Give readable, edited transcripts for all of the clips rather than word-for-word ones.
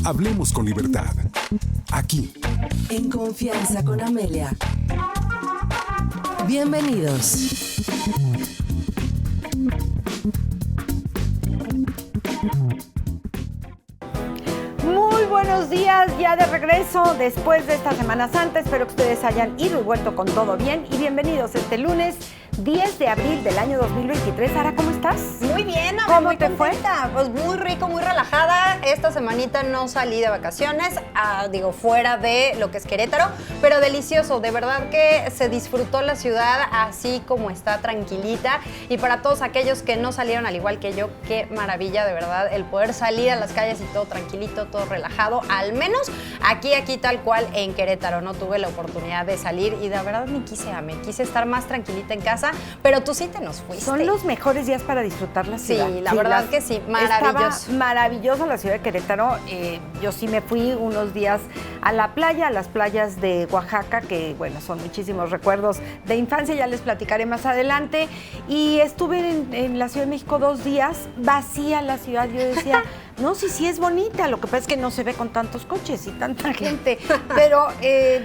Hablemos con libertad. Aquí. En Confianza con Amelia. Bienvenidos. Muy buenos días, ya de regreso después de esta Semana Santa. Espero que ustedes hayan ido y vuelto con todo bien. Y bienvenidos este lunes 10 de abril del año 2023. Sara, ¿cómo estás? Muy bien, ¿Cómo muy te contenta. fue? Pues muy rico, muy relajada. Esta semanita no salí de vacaciones, fuera de lo que es Querétaro, pero delicioso. De verdad que se disfrutó la ciudad así como está, tranquilita. Y para todos aquellos que no salieron al igual que yo, qué maravilla, de verdad, el poder salir a las calles y todo tranquilito, todo relajado. Al menos aquí tal cual en Querétaro. No tuve la oportunidad de salir y de verdad me quise estar más tranquilita en casa. Pero tú sí te nos fuiste. Son los mejores días para disfrutar la ciudad. Sí, la verdad que sí, maravilloso. Estaba maravillosa la ciudad de Querétaro. Yo sí me fui unos días a la playa, a las playas de Oaxaca, que bueno, son muchísimos recuerdos de infancia, ya les platicaré más adelante. Y estuve en la Ciudad de México 2 días, vacía la ciudad. Yo decía, no, sí es bonita, lo que pasa es que no se ve con tantos coches y tanta gente. Pero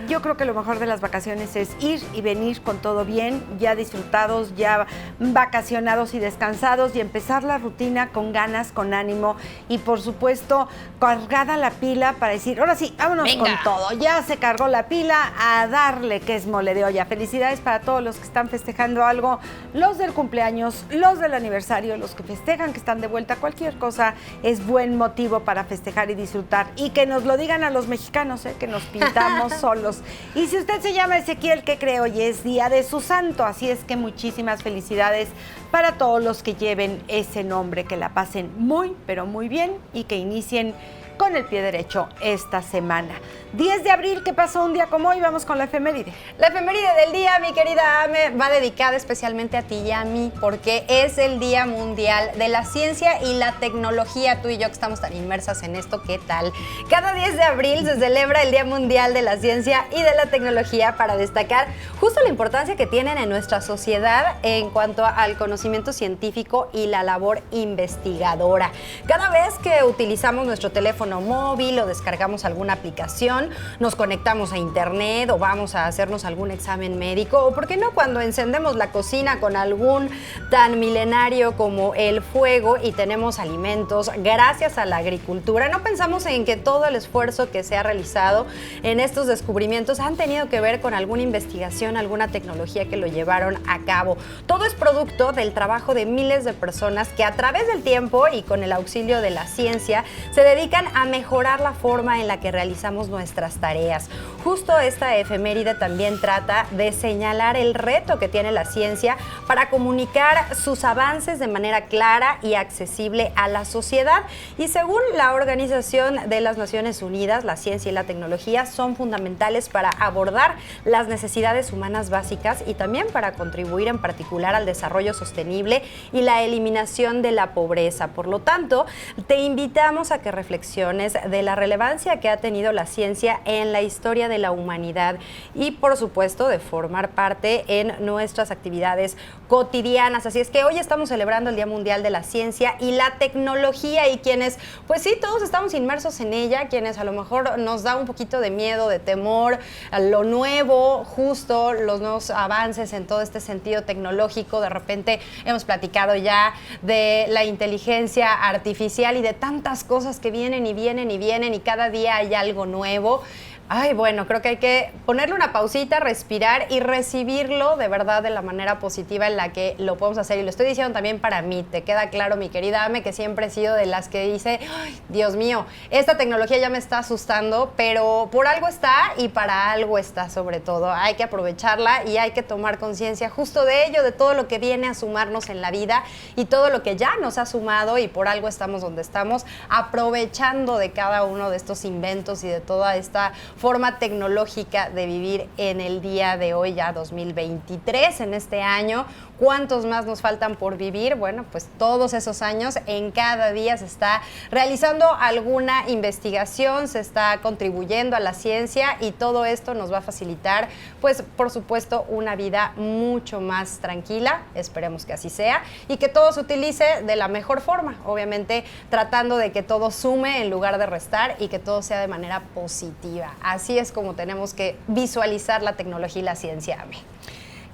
yo creo que lo mejor de las vacaciones es ir y venir con todo bien, ya disfrutados, ya vacacionados y descansados, y empezar la rutina con ganas, con ánimo y por supuesto cargada la pila para decir, ahora sí, vámonos. Venga. Con todo. Ya se cargó la pila, a darle que es mole de olla. Felicidades para todos los que están festejando algo, los del cumpleaños, los del aniversario, los que festejan que están de vuelta. Cualquier cosa es buen motivo para festejar y disfrutar, y que nos lo digan a los mexicanos, que nos pintamos solos. Y si usted se llama Ezequiel, ¿qué cree? Hoy es día de su santo, así es que muchísimas felicidades para todos los que lleven ese nombre, que la pasen muy, pero muy bien y que inicien con el pie derecho esta semana. 10 de abril, ¿qué pasó un día como hoy? Vamos con la efeméride. La efeméride del día, mi querida Ame, va dedicada especialmente a ti y a mí, porque es el Día Mundial de la Ciencia y la Tecnología. Tú y yo que estamos tan inmersas en esto, ¿qué tal? Cada 10 de abril se celebra el Día Mundial de la Ciencia y de la Tecnología para destacar justo la importancia que tienen en nuestra sociedad en cuanto al conocimiento científico y la labor investigadora. Cada vez que utilizamos nuestro teléfono móvil o descargamos alguna aplicación, nos conectamos a internet o vamos a hacernos algún examen médico, o por qué no cuando encendemos la cocina con algún tan milenario como el fuego y tenemos alimentos gracias a la agricultura, no pensamos en que todo el esfuerzo que se ha realizado en estos descubrimientos han tenido que ver con alguna investigación, alguna tecnología que lo llevaron a cabo. Todo es producto del trabajo de miles de personas que a través del tiempo y con el auxilio de la ciencia se dedican a mejorar la forma en la que realizamos nuestras tareas. Justo esta efeméride también trata de señalar el reto que tiene la ciencia para comunicar sus avances de manera clara y accesible a la sociedad. Y según la Organización de las Naciones Unidas, la ciencia y la tecnología son fundamentales para abordar las necesidades humanas básicas y también para contribuir en particular al desarrollo sostenible y la eliminación de la pobreza. Por lo tanto, te invitamos a que reflexiones de la relevancia que ha tenido la ciencia en la historia de la humanidad y, por supuesto, de formar parte en nuestras actividades cotidianas. Así es que hoy estamos celebrando el Día Mundial de la Ciencia y la Tecnología, y quienes, pues sí, todos estamos inmersos en ella, quienes a lo mejor nos da un poquito de miedo, de temor a lo nuevo, justo los nuevos avances en todo este sentido tecnológico. De repente hemos platicado ya de la inteligencia artificial y de tantas cosas que vienen y cada día hay algo nuevo. Ay, bueno, creo que hay que ponerle una pausita, respirar y recibirlo de verdad de la manera positiva en la que lo podemos hacer. Y lo estoy diciendo también para mí. Te queda claro, mi querida Ame, que siempre he sido de las que dice, ay, Dios mío, esta tecnología ya me está asustando, pero por algo está y para algo está sobre todo. Hay que aprovecharla y hay que tomar conciencia justo de ello, de todo lo que viene a sumarnos en la vida y todo lo que ya nos ha sumado, y por algo estamos donde estamos, aprovechando de cada uno de estos inventos y de toda esta forma tecnológica de vivir en el día de hoy, ya 2023, en este año. ¿Cuántos más nos faltan por vivir? Bueno, pues todos esos años, en cada día se está realizando alguna investigación, se está contribuyendo a la ciencia, y todo esto nos va a facilitar, pues, por supuesto, una vida mucho más tranquila. Esperemos que así sea y que todo se utilice de la mejor forma, obviamente tratando de que todo sume en lugar de restar y que todo sea de manera positiva. Así es como tenemos que visualizar la tecnología y la ciencia, Ame.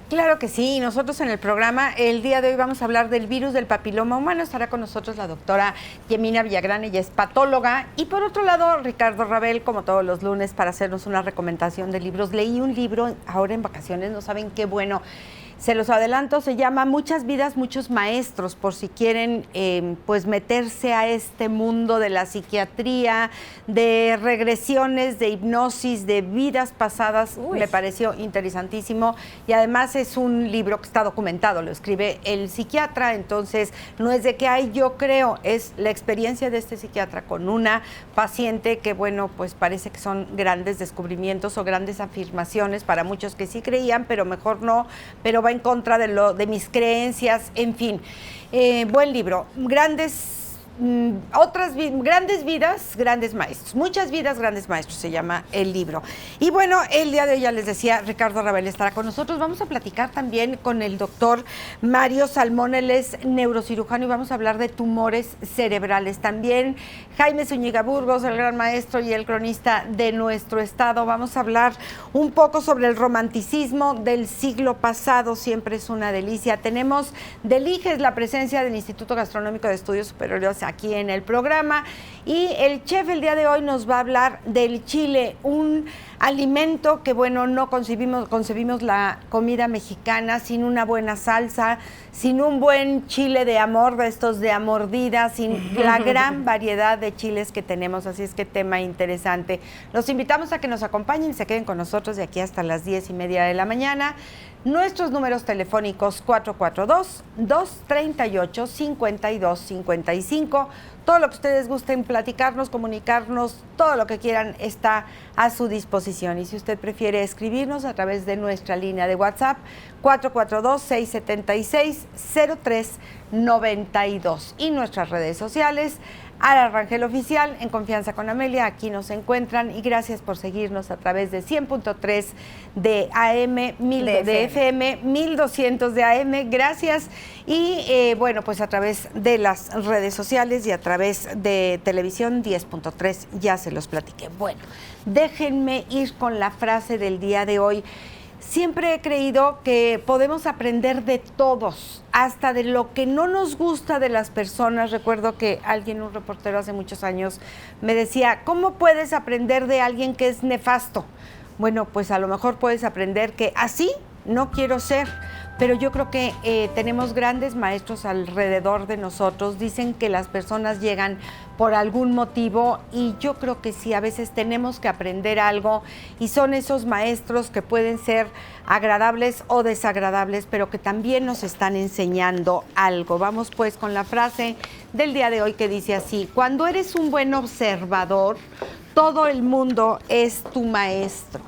Claro que sí, nosotros en el programa el día de hoy vamos a hablar del virus del papiloma humano. Estará con nosotros la doctora Yemina Villagrán, ella es patóloga. Y por otro lado, Ricardo Rabel, como todos los lunes, para hacernos una recomendación de libros. Leí un libro ahora en vacaciones, no saben qué bueno. Se los adelanto, se llama Muchas vidas, muchos maestros, por si quieren pues meterse a este mundo de la psiquiatría, de regresiones, de hipnosis, de vidas pasadas. Me pareció interesantísimo y además es un libro que está documentado, lo escribe el psiquiatra, entonces no es de que ay, yo creo, es la experiencia de este psiquiatra con una paciente que bueno, pues parece que son grandes descubrimientos o grandes afirmaciones para muchos que sí creían, pero mejor no, pero va en contra de mis creencias, en fin. Buen libro, grandes vidas, grandes maestros. Muchas vidas, grandes maestros, se llama el libro. Y bueno, el día de hoy ya les decía, Ricardo Rabel estará con nosotros. Vamos a platicar también con el doctor Mario Salmón, él es neurocirujano y vamos a hablar de tumores cerebrales. También Jaime Zúñiga Burgos, el gran maestro y el cronista de nuestro estado. Vamos a hablar un poco sobre el romanticismo del siglo pasado, siempre es una delicia. Tenemos del IGES la presencia del Instituto Gastronómico de Estudios Superiores aquí en el programa y el chef el día de hoy nos va a hablar del chile, un alimento que bueno, no concebimos la comida mexicana sin una buena salsa, sin un buen chile de amor, de estos de a mordida, sin la gran variedad de chiles que tenemos, así es que tema interesante. Los invitamos a que nos acompañen y se queden con nosotros de aquí hasta las 10:30 de la mañana. Nuestros números telefónicos 442-238-5255. Todo lo que ustedes gusten platicarnos, comunicarnos, todo lo que quieran está a su disposición. Y si usted prefiere escribirnos a través de nuestra línea de WhatsApp, 442-676-0392. Y nuestras redes sociales, Ara Rangel Oficial, en Confianza con Amelia, aquí nos encuentran y gracias por seguirnos a través de 100.3 de AM, de FM, 1200 de AM, gracias. Y bueno, pues a través de las redes sociales y a través de televisión 10.3, ya se los platiqué. Bueno, déjenme ir con la frase del día de hoy. Siempre he creído que podemos aprender de todos, hasta de lo que no nos gusta de las personas. Recuerdo que un reportero hace muchos años, me decía, ¿cómo puedes aprender de alguien que es nefasto? Bueno, pues a lo mejor puedes aprender que así no quiero ser. Pero yo creo que tenemos grandes maestros alrededor de nosotros. Dicen que las personas llegan por algún motivo y yo creo que sí, a veces tenemos que aprender algo y son esos maestros que pueden ser agradables o desagradables, pero que también nos están enseñando algo. Vamos pues con la frase del día de hoy que dice así: cuando eres un buen observador, todo el mundo es tu maestro.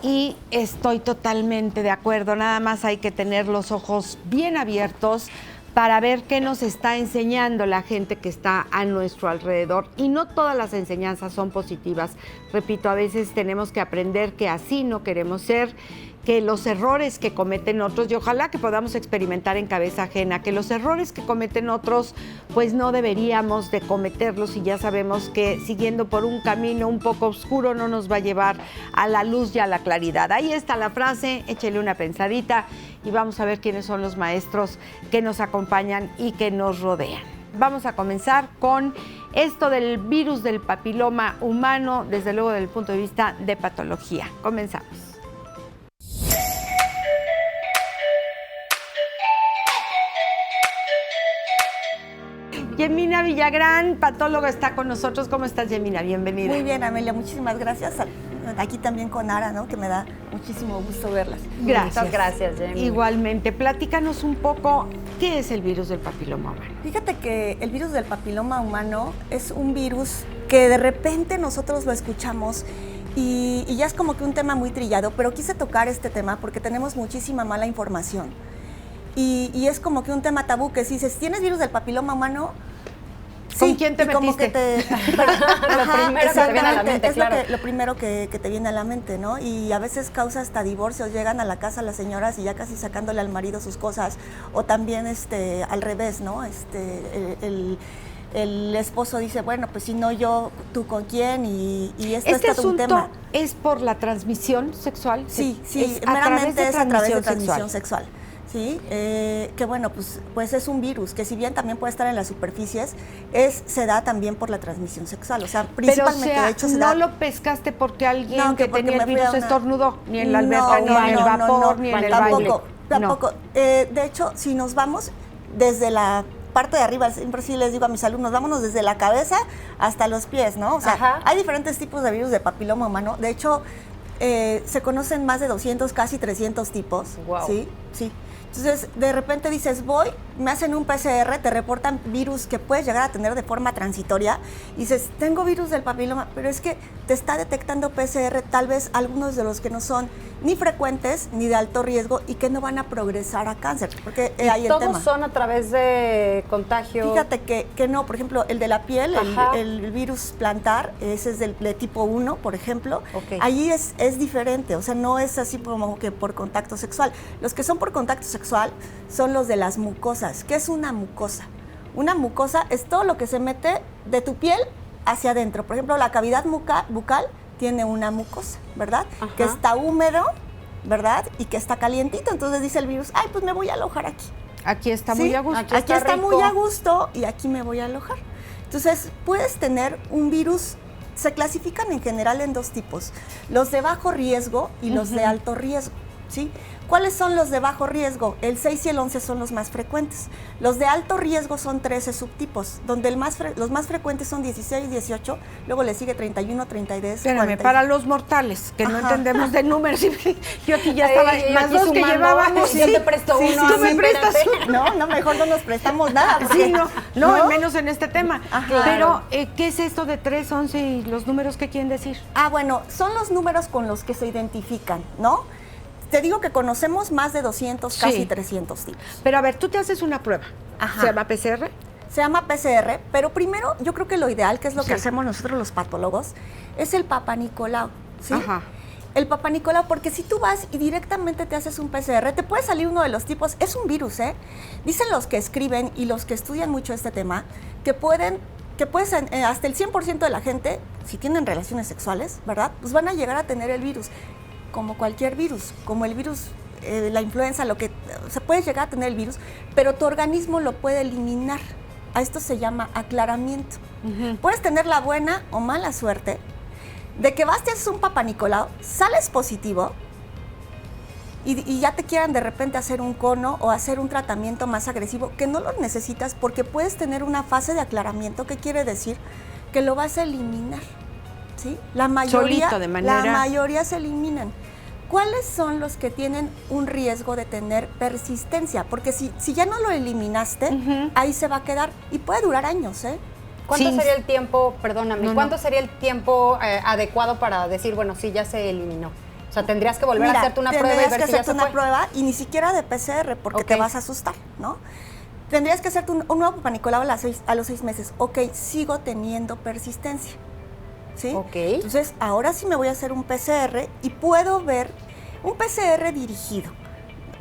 Y estoy totalmente de acuerdo, nada más hay que tener los ojos bien abiertos para ver qué nos está enseñando la gente que está a nuestro alrededor. Y no todas las enseñanzas son positivas. Repito, a veces tenemos que aprender que así no queremos ser, que los errores que cometen otros, y ojalá que podamos experimentar en cabeza ajena, que los errores que cometen otros, pues no deberíamos de cometerlos y ya sabemos que siguiendo por un camino un poco oscuro no nos va a llevar a la luz y a la claridad. Ahí está la frase, échele una pensadita y vamos a ver quiénes son los maestros que nos acompañan y que nos rodean. Vamos a comenzar con esto del virus del papiloma humano, desde luego desde el punto de vista de patología. Comenzamos. Yemina Villagrán, patóloga, está con nosotros. ¿Cómo estás, Yemina? Bienvenida. Muy bien, Amelia, muchísimas gracias. Aquí también con Ara, ¿no? Que me da muchísimo gusto verlas. Gracias. Muchas gracias, Yemina. Igualmente, platícanos un poco, ¿qué es el virus del papiloma humano? Fíjate que el virus del papiloma humano es un virus que de repente nosotros lo escuchamos y ya es como que un tema muy trillado, pero quise tocar este tema porque tenemos muchísima mala información. Y es como que un tema tabú que si dices, ¿tienes virus del papiloma humano? ¿Con quién te como metiste? Que Lo primero que te viene a la mente, es claro. lo primero que te viene a la mente, ¿no? Y a veces causa hasta divorcios, llegan a la casa las señoras y ya casi sacándole al marido sus cosas, o también al revés, ¿no? el esposo dice, bueno, pues si no yo, ¿tú con quién? Y esto ¿Este es todo un asunto tema. es por la transmisión sexual? Sí, es meramente es a través de transmisión transmisión sexual. Sí, que bueno, pues es un virus que si bien también puede estar en las superficies, se da también por la transmisión sexual. O sea, principalmente, Pero, o sea, de hecho, no lo pescaste porque alguien No, que porque tenía me el fui a virus una- estornudó, ni en la alberca, ni en el vapor, ni en el baile. Tampoco. De hecho, si nos vamos desde la parte de arriba, siempre sí les digo a mis alumnos, vámonos desde la cabeza hasta los pies, ¿no? O sea, Ajá. hay diferentes tipos de virus de papiloma humano. De hecho, se conocen más de 200, casi 300 tipos. Guau. Sí, sí. Entonces, de repente dices, me hacen un PCR, te reportan virus que puedes llegar a tener de forma transitoria, y dices, tengo virus del papiloma, pero es que te está detectando PCR tal vez algunos de los que no son ni frecuentes ni de alto riesgo y que no van a progresar a cáncer, porque ahí el ¿Todos tema. son a través de contagio? Fíjate que no, por ejemplo, el de la piel, Ajá. el virus plantar, ese es de tipo 1, por ejemplo. Ok. Ahí es diferente, o sea, no es así como que por contacto sexual. Los que son por contacto sexual son los de las mucosas. ¿Qué es una mucosa? Una mucosa es todo lo que se mete de tu piel hacia adentro. Por ejemplo, la cavidad bucal tiene una mucosa, ¿verdad? Ajá. Que está húmedo, ¿verdad? Y que está calientito. Entonces dice el virus, ay, pues me voy a alojar aquí. Aquí está Sí, muy a gusto. Aquí está rico. muy a gusto y aquí me voy a alojar. Entonces, puedes tener un virus, se clasifican en general en dos tipos, los de bajo riesgo y los de alto riesgo, ¿sí? ¿Cuáles son los de bajo riesgo? El 6 y el 11 son los más frecuentes. Los de alto riesgo son 13 subtipos, donde los más frecuentes son 16, 18, luego le sigue 31, 32, Espérame, 40. para los mortales, que no Ajá. entendemos de números, yo aquí ya estaba, Ay, yo más aquí dos que sumando, llevábamos. yo te presto uno, tú a me mí, prestas espérate. uno. No, mejor no nos prestamos nada. porque- Sí, no, menos en este tema. Ajá. Pero, ¿qué es esto de 3, 11 y los números qué quieren decir? Bueno, son los números con los que se identifican, ¿no? Te digo que conocemos más de 200, Sí. casi 300 tipos. Pero a ver, tú te haces una prueba. Ajá. ¿Se llama PCR? Se llama PCR, pero primero yo creo que lo ideal, que es lo Sí. que hacemos nosotros los patólogos, es el Papa Nicolau, ¿sí? Ajá. El Papa Nicolau, porque si tú vas y directamente te haces un PCR, te puede salir uno de los tipos, es un virus, ¿eh? Dicen los que escriben y los que estudian mucho este tema, que puedes, hasta el 100% de la gente, si tienen relaciones sexuales, ¿verdad? Pues van a llegar a tener el virus, como cualquier virus, como el virus, la influenza, se puede llegar a tener el virus, pero tu organismo lo puede eliminar. A esto se llama aclaramiento. Puedes tener la buena o mala suerte de que vas, te haces un Papa Nicolau, sales positivo y ya te quieran de repente hacer un cono o hacer un tratamiento más agresivo, que no lo necesitas porque puedes tener una fase de aclaramiento, que quiere decir que lo vas a eliminar, ¿sí? La mayoría se eliminan. ¿Cuáles son los que tienen un riesgo de tener persistencia? Porque si ya no lo eliminaste, ahí se va a quedar y puede durar años, ¿eh? ¿Cuánto Sí. sería el tiempo, perdóname, No, cuánto sería el tiempo adecuado para decir, bueno, sí, ya se eliminó? O sea, tendrías que volver a hacerte una prueba y tendrías ver que si ya hacerte se una fue. prueba y ni siquiera de PCR porque Ok. te vas a asustar, ¿no? Tendrías que hacerte un nuevo Papa Nicolau a los 6 meses. Ok, sigo teniendo persistencia, ¿sí? Ok. Entonces, ahora sí me voy a hacer un PCR y puedo ver un PCR dirigido.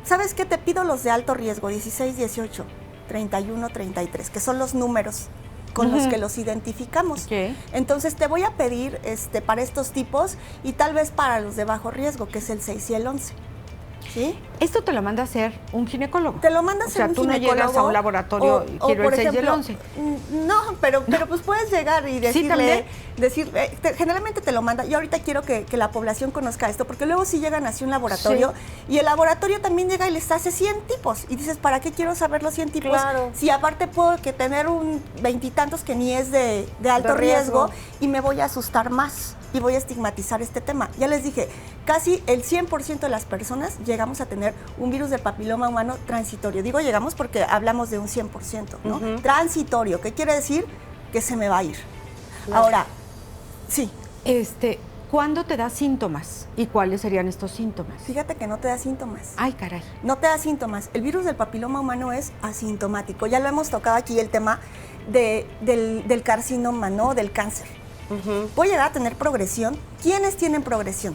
¿Sabes qué? Te pido los de alto riesgo, 16, 18, 31, 33, que son los números con los que los identificamos. Ok. Entonces te voy a pedir para estos tipos y tal vez para los de bajo riesgo, que es el 6 y el 11. ¿Sí? Esto te lo manda a hacer un ginecólogo. Te lo mandas O sea, un tú no ginecólogo. llegas a un laboratorio y quiero por el 6 y el ejemplo, 11. No, pero pues puedes llegar y ¿también? generalmente te lo manda. Yo ahorita quiero que la población conozca esto, porque luego si llegan así a un laboratorio y el laboratorio también llega y les hace 100 tipos. Y dices, ¿para qué quiero saber los 100 tipos? Claro. Si aparte puedo tener un 20 y tantos que ni es de alto riesgo y me voy a asustar más y voy a estigmatizar este tema. Ya les dije, casi el 100% de las personas llegamos a tener un virus del papiloma humano transitorio. Digo llegamos porque hablamos de un 100%, ¿no? Transitorio, ¿qué quiere decir? Que se me va a ir. Claro. Ahora, sí, ¿Cuándo te da síntomas? ¿Y cuáles serían estos síntomas? fíjate que no te da síntomas. Ay, caray. No te da síntomas. El virus del papiloma humano es asintomático. Ya lo hemos tocado aquí, el tema del carcinoma, ¿no? Del cáncer. Puede llegar a tener progresión. ¿Quiénes tienen progresión?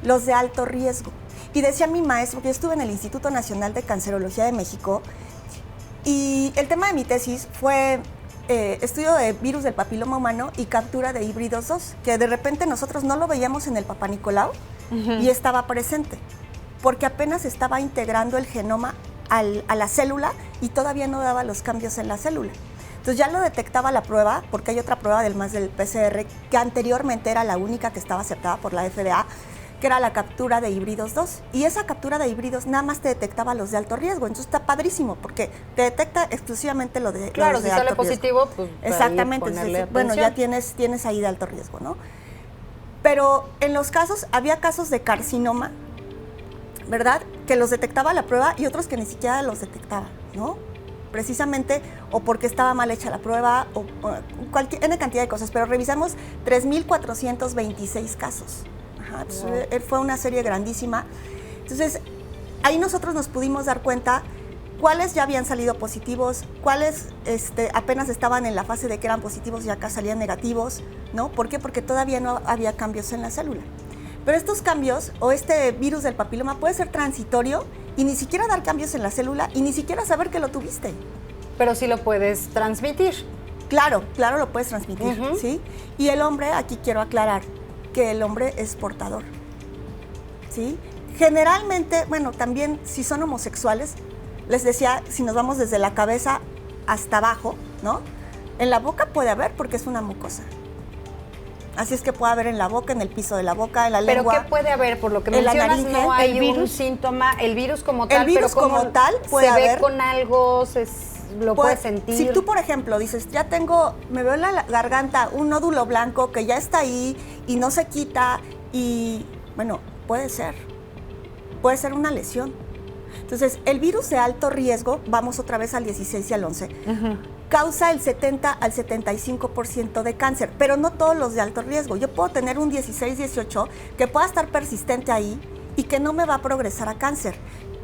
Los de alto riesgo. Y decía mi maestro, que yo estuve en el Instituto Nacional de Cancerología de México, y el tema de mi tesis fue estudio de virus del papiloma humano y captura de híbridos 2, que de repente nosotros no lo veíamos en el Papá Nicolau y estaba presente, porque apenas estaba integrando el genoma a la célula y todavía no daba los cambios en la célula. Entonces ya lo detectaba la prueba, porque hay otra prueba además del PCR, que anteriormente era la única que estaba aceptada por la FDA, que era la captura de híbridos 2. Y esa captura de híbridos nada más te detectaba los de alto riesgo. Entonces está padrísimo, porque te detecta exclusivamente lo de Claro, los de si sale alto riesgo. positivo, pues Exactamente. ponerle Entonces, bueno, ya atención. tienes ahí de alto riesgo, ¿no? Pero en los casos, había casos de carcinoma, ¿verdad? Que los detectaba la prueba y otros que ni siquiera los detectaba, ¿no? Precisamente o porque estaba mal hecha la prueba o cualquier N cantidad de cosas, pero revisamos 3,426 casos. Ajá, pues, fue una serie grandísima. Entonces, ahí nosotros nos pudimos dar cuenta cuáles ya habían salido positivos, cuáles apenas estaban en la fase de que eran positivos y acá salían negativos, ¿no? ¿Por qué? Porque todavía no había cambios en la célula. Pero estos cambios o este virus del papiloma puede ser transitorio y ni siquiera dar cambios en la célula y ni siquiera saber que lo tuviste. Pero sí lo puedes transmitir. Claro, lo puedes transmitir, ¿sí? Y el hombre, aquí quiero aclarar que el hombre es portador, ¿sí? Generalmente, bueno, también si son homosexuales, les decía, si nos vamos desde la cabeza hasta abajo, ¿no? En la boca puede haber porque es una mucosa. Así es que puede haber en la boca, en el piso de la boca, en la lengua. ¿Pero qué puede haber? Por lo que en la mencionas, laringe, no hay el virus. un síntoma, el virus como tal. El virus pero como tal puede se haber. ve con algo, lo puedes sentir. Si tú, por ejemplo, dices, me veo en la garganta un nódulo blanco que ya está ahí y no se quita y, bueno, puede ser una lesión. Entonces, el virus de alto riesgo, vamos otra vez al 16 y al 11, causa el 70 al 75% de cáncer, pero no todos los de alto riesgo. Yo puedo tener un 16-18 que pueda estar persistente ahí y que no me va a progresar a cáncer.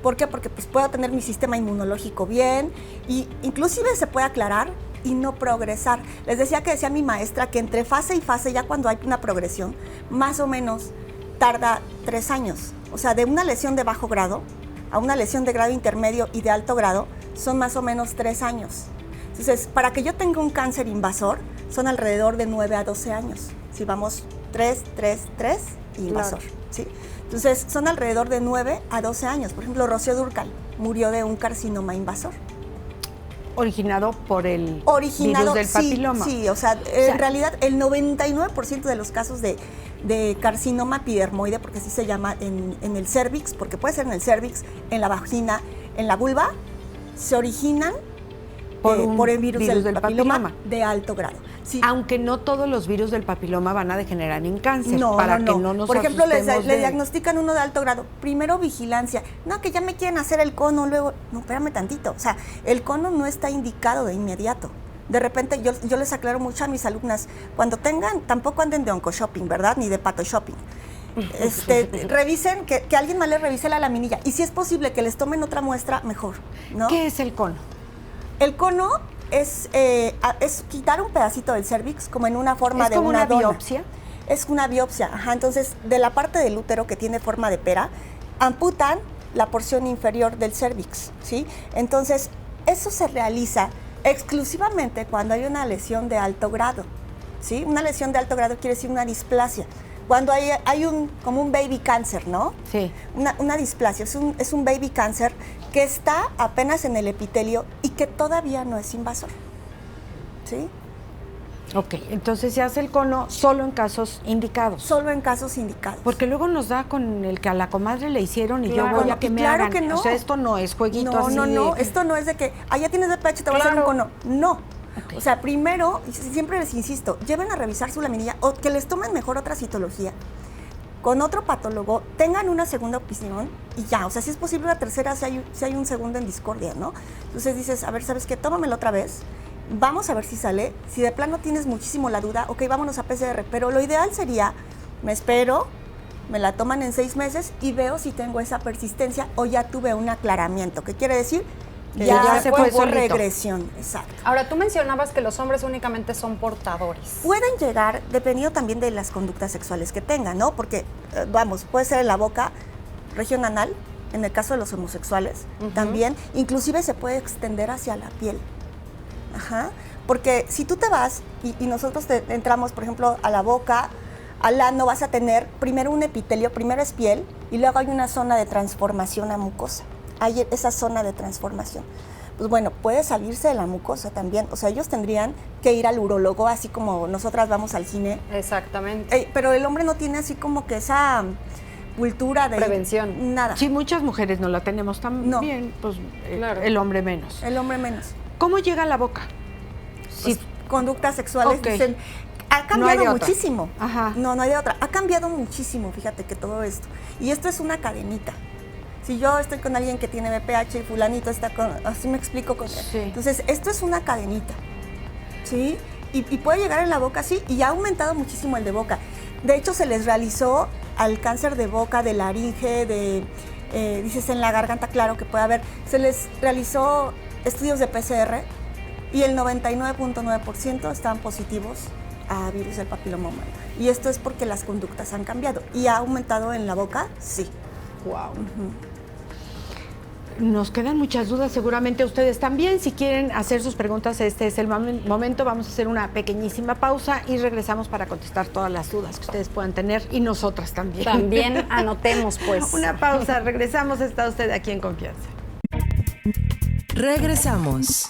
¿Por qué? Porque pues, puedo tener mi sistema inmunológico bien y inclusive se puede aclarar y no progresar. Les decía mi maestra que entre fase y fase, ya cuando hay una progresión, más o menos tarda 3 años. O sea, de una lesión de bajo grado a una lesión de grado intermedio y de alto grado son más o menos 3 años. Entonces, para que yo tenga un cáncer invasor, son alrededor de 9 a 12 años. Si vamos 3, invasor. Claro. ¿Sí? Entonces, son alrededor de 9 a 12 años. Por ejemplo, Rocío Dúrcal murió de un carcinoma invasor. Originado por el virus del papiloma. Sí, o sea, en realidad el 99% de los casos de carcinoma epidermoide, porque así se llama en el cérvix, porque puede ser en el cérvix, en la vagina, en la vulva, se originan por el virus del papiloma de alto grado. Sí. Aunque no todos los virus del papiloma van a degenerar en cáncer. No. Que no nos Por ejemplo, le asustemos diagnostican uno de alto grado. Primero vigilancia. No, que ya me quieren hacer el cono, luego... No, espérame tantito. O sea, el cono no está indicado de inmediato. De repente, yo les aclaro mucho a mis alumnas, cuando tengan, tampoco anden de oncoshopping, ¿verdad? Ni de patoshopping. Revisen, que alguien más les revise la laminilla. Y si es posible que les tomen otra muestra, mejor, ¿no? ¿Qué es el cono? El cono es quitar un pedacito del cérvix como en una forma de una dona. ¿Es como una biopsia? Es una biopsia, ajá. Entonces, de la parte del útero que tiene forma de pera, amputan la porción inferior del cérvix, ¿sí? Entonces, eso se realiza exclusivamente cuando hay una lesión de alto grado, ¿sí? Una lesión de alto grado quiere decir una displasia. Cuando hay como un baby cáncer, ¿no? Sí. Una displasia, es un baby cáncer que está apenas en el epitelio y que todavía no es invasor, ¿sí? Ok, entonces se hace el cono solo en casos indicados. Solo en casos indicados. Porque luego nos da con el que a la comadre le hicieron y claro, yo voy a que me hagan. Que no. O sea, esto no es jueguito no, así. No, esto no es de que, ya tienes BPH, te voy a hacer un cono. No. Okay. O sea, primero, siempre les insisto, lleven a revisar su laminilla o que les tomen mejor otra citología con otro patólogo, tengan una segunda opinión y ya, o sea, si es posible una tercera, si hay un segundo en discordia, ¿no? Entonces dices, a ver, ¿sabes qué? Tómamelo otra vez, vamos a ver si sale, si de plano tienes muchísimo la duda, ok, vámonos a PCR, pero lo ideal sería, me espero, me la toman en 6 meses y veo si tengo esa persistencia o ya tuve un aclaramiento, ¿qué quiere decir? Ya se fue por regresión, exacto. Ahora, tú mencionabas que los hombres únicamente son portadores. Pueden llegar, dependiendo también de las conductas sexuales que tengan, ¿no? Porque, puede ser en la boca, región anal, en el caso de los homosexuales, también, inclusive se puede extender hacia la piel. Ajá. Porque si tú te vas y nosotros entramos, por ejemplo, a la boca, al ano, vas a tener primero un epitelio, primero es piel y luego hay una zona de transformación a mucosa. Hay esa zona de transformación. Pues bueno, puede salirse de la mucosa también. O sea, ellos tendrían que ir al urólogo, así como nosotras vamos al cine. Exactamente. Pero el hombre no tiene así como que esa cultura de... Prevención. Nada. Sí, muchas mujeres no la tenemos tan No. bien, pues Claro. el hombre menos. El hombre menos. ¿Cómo llega a la boca? Pues, conductas sexuales, Ok. dicen, ha No hay cambiado de otra. muchísimo. Ajá. No hay de otra. Ha cambiado muchísimo, fíjate que todo esto. Y esto es una cadenita. Si yo estoy con alguien que tiene BPH y fulanito está con... Así me explico. Sí. Entonces, esto es una cadenita, ¿sí? Y puede llegar en la boca, sí, y ha aumentado muchísimo el de boca. De hecho, se les realizó al cáncer de boca, de laringe, dices en la garganta, claro que puede haber. Se les realizó estudios de PCR y el 99.9% están positivos a virus del papiloma humano. Y esto es porque las conductas han cambiado. ¿Y ha aumentado en la boca? Sí. Wow. Nos quedan muchas dudas, seguramente ustedes también. Si quieren hacer sus preguntas, este es el momento. Vamos a hacer una pequeñísima pausa y regresamos para contestar todas las dudas que ustedes puedan tener y nosotras también. También anotemos, pues. Una pausa, regresamos. Está usted aquí en Confianza. Regresamos.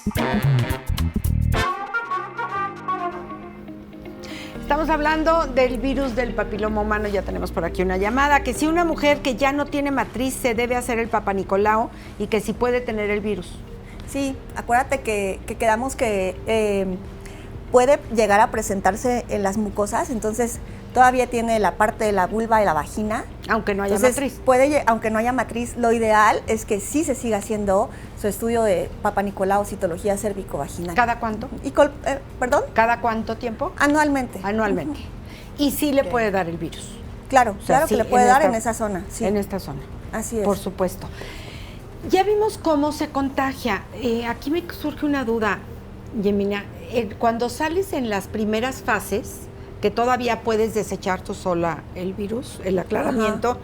Estamos hablando del virus del papiloma humano. Ya tenemos por aquí una llamada. Que si una mujer que ya no tiene matriz se debe hacer el Papa Nicolau y que si puede tener el virus. Sí, acuérdate que quedamos que puede llegar a presentarse en las mucosas, entonces todavía tiene la parte de la vulva y la vagina. Aunque no haya Entonces, matriz. Aunque no haya matriz, lo ideal es que sí se siga haciendo su estudio de Papa Nicolau, citología cérvico-vaginal. ¿Cada cuánto? ¿Perdón? ¿Cada cuánto tiempo? Anualmente. Anualmente. Y sí le puede dar el virus. Claro, O sea, claro sí, que le puede en dar esta- en esa zona. Sí. En esta zona. Así es. Por supuesto. Ya vimos cómo se contagia. Aquí me surge una duda, Yemina. Cuando sales en las primeras fases, que todavía puedes desechar tú sola el virus, el aclaramiento,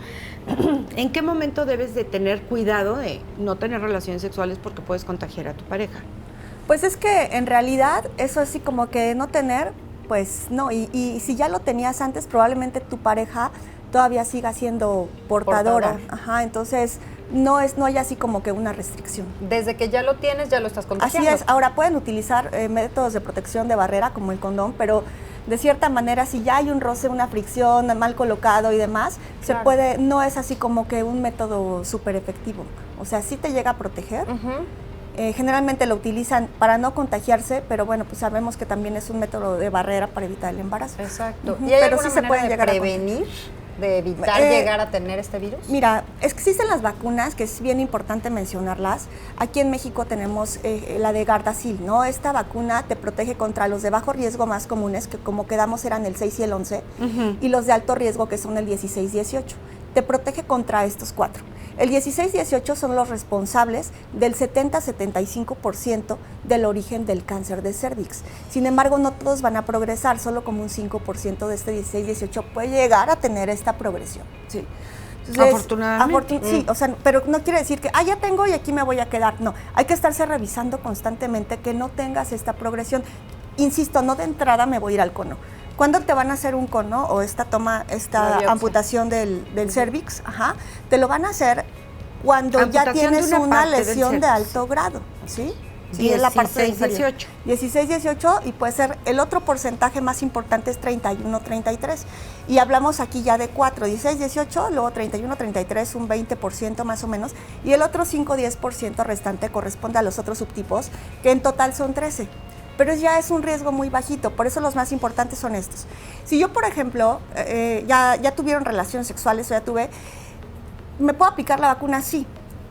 ¿en qué momento debes de tener cuidado de no tener relaciones sexuales porque puedes contagiar a tu pareja? Pues es que en realidad eso así como que no tener, pues no, y si ya lo tenías antes, probablemente tu pareja todavía siga siendo portadora. Portador. Ajá, entonces no hay así como que una restricción. Desde que ya lo tienes, ya lo estás Así contagiando. es, ahora pueden utilizar métodos de protección de barrera como el condón, pero de cierta manera si ya hay un roce, una fricción mal colocado y demás, se Claro. puede, no es así como que un método súper efectivo. O sea, sí te llega a proteger. Ujú. Generalmente lo utilizan para no contagiarse, pero bueno, pues sabemos que también es un método de barrera para evitar el embarazo. Exacto. Ujú, ¿Y hay pero alguna sí se manera pueden de llegar a prevenir, de evitar llegar a tener este virus? Mira, existen las vacunas, que es bien importante mencionarlas. Aquí en México tenemos la de Gardasil, ¿no? Esta vacuna te protege contra los de bajo riesgo más comunes, que como quedamos eran el 6 y el 11, y los de alto riesgo, que son el 16-18. Te protege contra estos 4. El 16-18 son los responsables del 70-75% del origen del cáncer de cervix. Sin embargo, no todos van a progresar, solo como un 5% de este 16-18 puede llegar a tener esta progresión. Sí. Entonces, Afortunadamente. sí, o sea, pero no quiere decir que, ya tengo y aquí me voy a quedar. No, hay que estarse revisando constantemente que no tengas esta progresión. Insisto, no de entrada me voy a ir al cono. ¿Cuándo te van a hacer un cono o esta biopsia. amputación del cervix? Ajá, te lo van a hacer cuando ya Amputación tienes de una una parte del lesión de cervix. alto grado, ¿sí? Sí, es la parte 16-18. 16-18 y puede ser, el otro porcentaje más importante es 31-33. Y hablamos aquí ya de 4, 16-18, luego 31-33, un 20% más o menos. Y el otro 5-10% restante corresponde a los otros subtipos, que en total son 13. Pero ya es un riesgo muy bajito, por eso los más importantes son estos. Si yo, por ejemplo, ya tuvieron relaciones sexuales o ya tuve, ¿me puedo aplicar la vacuna? Sí.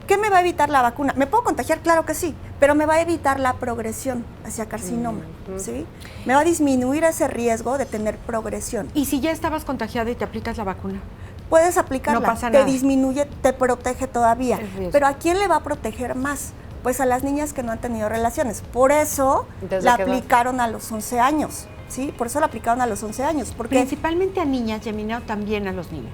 ¿Qué me va a evitar la vacuna? ¿Me puedo contagiar? Claro que sí, pero me va a evitar la progresión hacia carcinoma, ¿sí? Me va a disminuir ese riesgo de tener progresión. ¿Y si ya estabas contagiada y te aplicas la vacuna? Puedes aplicarla, No pasa te nada. disminuye, te protege todavía. El riesgo. Pero ¿a quién le va a proteger más? Pues a las niñas que no han tenido relaciones. Por eso ¿Desde la qué edad? aplicaron a los 11 años, ¿sí? Por eso la aplicaron a los 11 años, porque Principalmente a niñas, Yemina, o también a los niños.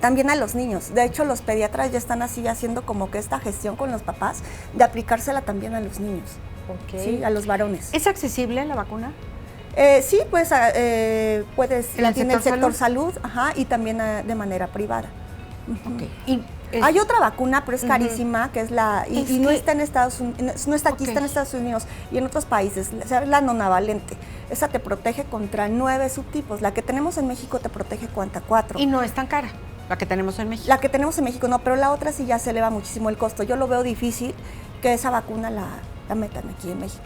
también a los niños. De hecho, los pediatras ya están así haciendo como que esta gestión con los papás de aplicársela también a los niños. Ok. ¿sí? A los varones. ¿Es accesible la vacuna? Sí, pues puedes, ¿En la el tiene el sector sector salud, ajá, y también de manera privada. Ok. Y Hay otra vacuna, pero es carísima, que es la, y no está en Estados Unidos, no está aquí, Ok. está en Estados Unidos y en otros países, es la nonavalente. Esa te protege contra 9 subtipos. La que tenemos en México te protege contra 4. Y no es tan cara, la que tenemos en México. La que tenemos en México no, pero la otra sí ya se eleva muchísimo el costo. Yo lo veo difícil que esa vacuna la metan aquí en México.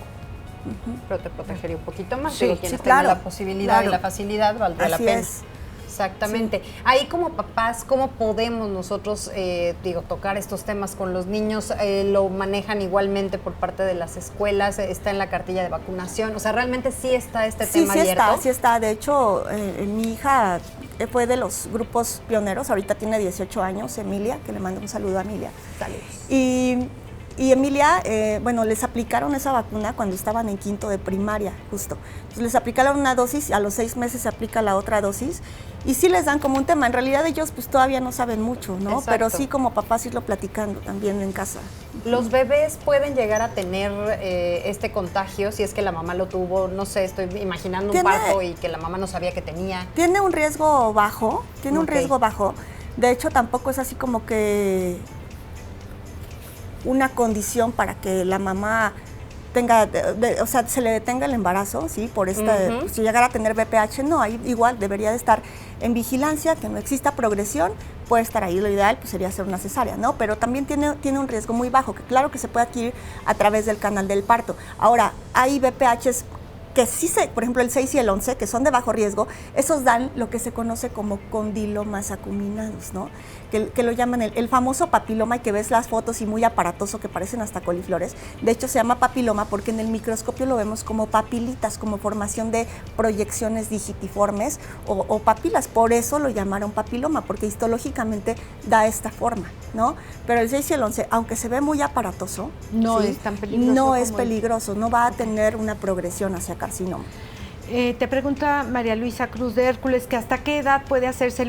Pero te protegería un poquito más. Sí, Digo, quienes sí, tengan claro, la posibilidad claro. y la facilidad, valdría la Así pena. es. Exactamente. Ahí como papás, ¿cómo podemos nosotros, tocar estos temas con los niños? ¿Lo manejan igualmente por parte de las escuelas? ¿Está en la cartilla de vacunación? O sea, ¿realmente sí está este tema abierto? Sí está. De hecho, mi hija fue de los grupos pioneros. Ahorita tiene 18 años, Emilia, que le mando un saludo a Emilia. Saludos. Y Emilia, les aplicaron esa vacuna cuando estaban en quinto de primaria, justo. Entonces les aplicaron una dosis y a los 6 meses se aplica la otra dosis. Y sí les dan como un tema. En realidad ellos pues todavía no saben mucho, ¿no? Exacto. Pero sí como papás irlo platicando también en casa. ¿Los bebés pueden llegar a tener este contagio si es que la mamá lo tuvo? No sé, estoy imaginando un parto y que la mamá no sabía que tenía. Tiene un riesgo bajo, un Ok. riesgo bajo. De hecho, tampoco es así como que una condición para que la mamá tenga, o sea, se le detenga el embarazo, ¿sí? Por si llegara a tener BPH, no, ahí igual debería de estar en vigilancia, que no exista progresión, puede estar ahí. Lo ideal pues sería hacer una cesárea, ¿no? Pero también tiene un riesgo muy bajo, que claro que se puede adquirir a través del canal del parto. Ahora, hay BPHs que sí por ejemplo, el 6 y el 11, que son de bajo riesgo, esos dan lo que se conoce como condilomas acuminados, ¿no? Que lo llaman el famoso papiloma, y que ves las fotos y muy aparatoso, que parecen hasta coliflores. De hecho, se llama papiloma porque en el microscopio lo vemos como papilitas, como formación de proyecciones digitiformes o papilas. Por eso lo llamaron papiloma, porque histológicamente da esta forma, ¿no? Pero el 6 y el 11, aunque se ve muy aparatoso, No ¿sí? es tan peligroso No como es el- peligroso, no va a tener una progresión hacia carcinoma. Te pregunta María Luisa Cruz de Hércules que hasta qué edad puede hacerse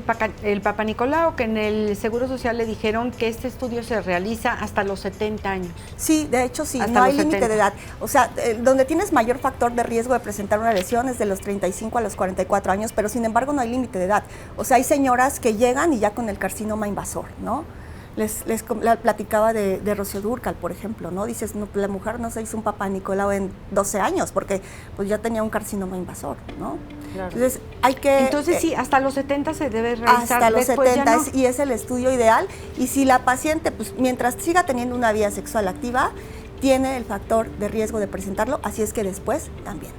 el Papa Nicolau, que en el Seguro Social le dijeron que este estudio se realiza hasta los 70 años. Sí, de hecho sí, Hasta no hay los límite 70. de edad. O sea, donde tienes mayor factor de riesgo de presentar una lesión es de los 35 a los 44 años, pero sin embargo no hay límite de edad. O sea, hay señoras que llegan y ya con el carcinoma invasor, ¿no? La platicaba de Rocío Dúrcal, por ejemplo, ¿no? Dices, no, la mujer no se hizo un Papá Nicolau en 12 años porque pues ya tenía un carcinoma invasor, ¿no? Claro. Entonces hay que... Entonces sí, hasta los 70 se debe realizar. Hasta los después ya 70 no. y es el estudio ideal. Y si la paciente, pues mientras siga teniendo una vida sexual activa, tiene el factor de riesgo de presentarlo, así es que después también.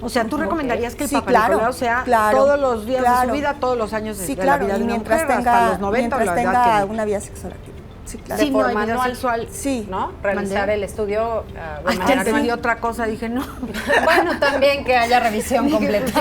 O sea, ¿tú recomendarías que el Sí, Papa claro, Nicolau sea claro, todos los días de claro. su vida, todos los años de, Sí, de claro, la vida y de una mientras mujer, tenga, hasta los 90 o la mientras edad tenga que... una vida sexual activa. Sí, claro. Sí, no, forma hay vida anual. sexual. Sí. ¿No? Realizar ¿Mandé? el estudio de Ay, manera te anual. entendí otra cosa, dije no. Bueno, también que haya revisión completa.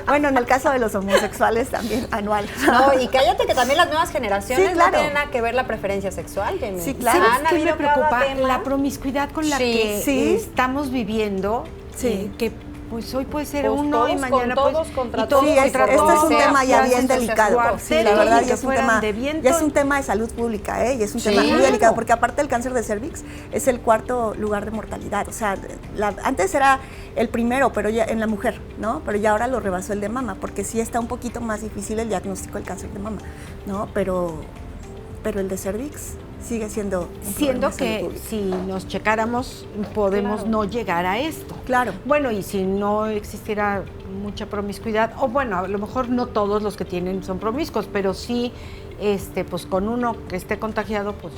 Bueno, en el caso de los homosexuales también anual. No, y cállate que también las nuevas generaciones Sí, claro. no tienen nada que ver la preferencia sexual, Jenny. Sí, claro. ¿Sabes Han qué me habido cada preocupa? tema. La promiscuidad con la Sí, que sí. estamos viviendo, Sí. que pues hoy puede ser Pues uno y todos mañana con pues, todos contra y todos Sí, contra este es todos, un sea tema ya bien clases, delicado. cuarteles, Sí, la verdad, y ya que es un fueran tema, de viento. ya es un tema de salud pública, ¿eh? Y es un tema Sí. muy delicado, porque aparte el cáncer de cervix es el 4.º lugar de mortalidad. O sea, antes era el primero, pero ya en la mujer, ¿no? Pero ya ahora lo rebasó el de mama, porque sí está un poquito más difícil el diagnóstico del cáncer de mama, ¿no? Pero el de cervix sigue siendo un Siendo problema de salud que pública. si nos checáramos podemos Claro. no llegar a esto. Claro. Bueno, y si no existiera mucha promiscuidad, o bueno, a lo mejor no todos los que tienen son promiscuos, pero sí, pues con uno que esté contagiado, pues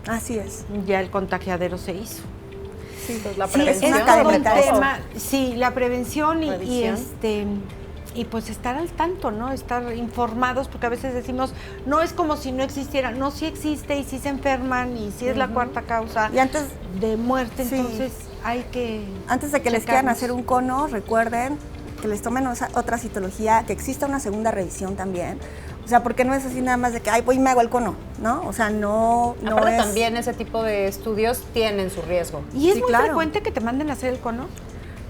Así es. ya el contagiadero se hizo. Sí, Pues la Sí, prevención una es todo un cadenita esto. tema. Sí, la prevención Revisión. y pues estar al tanto, ¿no? Estar informados, porque a veces decimos, no es como si no existiera, no, sí existe y sí se enferman y sí es la cuarta causa Y antes de muerte, Sí. entonces hay que Antes de que les quieran checarnos. hacer un cono, recuerden que les tomen otra citología, que exista una segunda revisión también. O sea, porque no es así nada más de que, ay, voy y me hago el cono, ¿no? O sea, no Aparte es... también ese tipo de estudios tienen su riesgo. ¿Y es Sí, muy claro. frecuente que te manden a hacer el cono?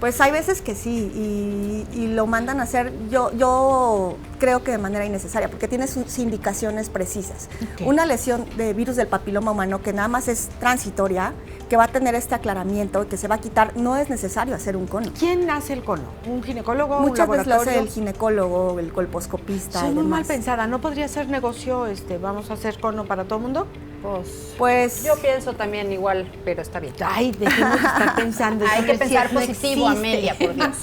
Pues hay veces que sí, y lo mandan a hacer, yo creo que de manera innecesaria, porque tiene sus indicaciones precisas. Ok. Una lesión de virus del papiloma humano que nada más es transitoria, que va a tener este aclaramiento, que se va a quitar, no es necesario hacer un cono. ¿Quién hace el cono? ¿Un ginecólogo? Muchas ¿Un veces lo hace laboratorio? el ginecólogo, el colposcopista. Soy y muy mal demás. pensada. ¿No podría ser negocio, vamos a hacer cono para todo el mundo? Pues Yo pienso también igual, pero está bien. Ay, dejemos de estar pensando. Hay eso que no es pensar cierto, no positivo, existe. Amelia, por Dios.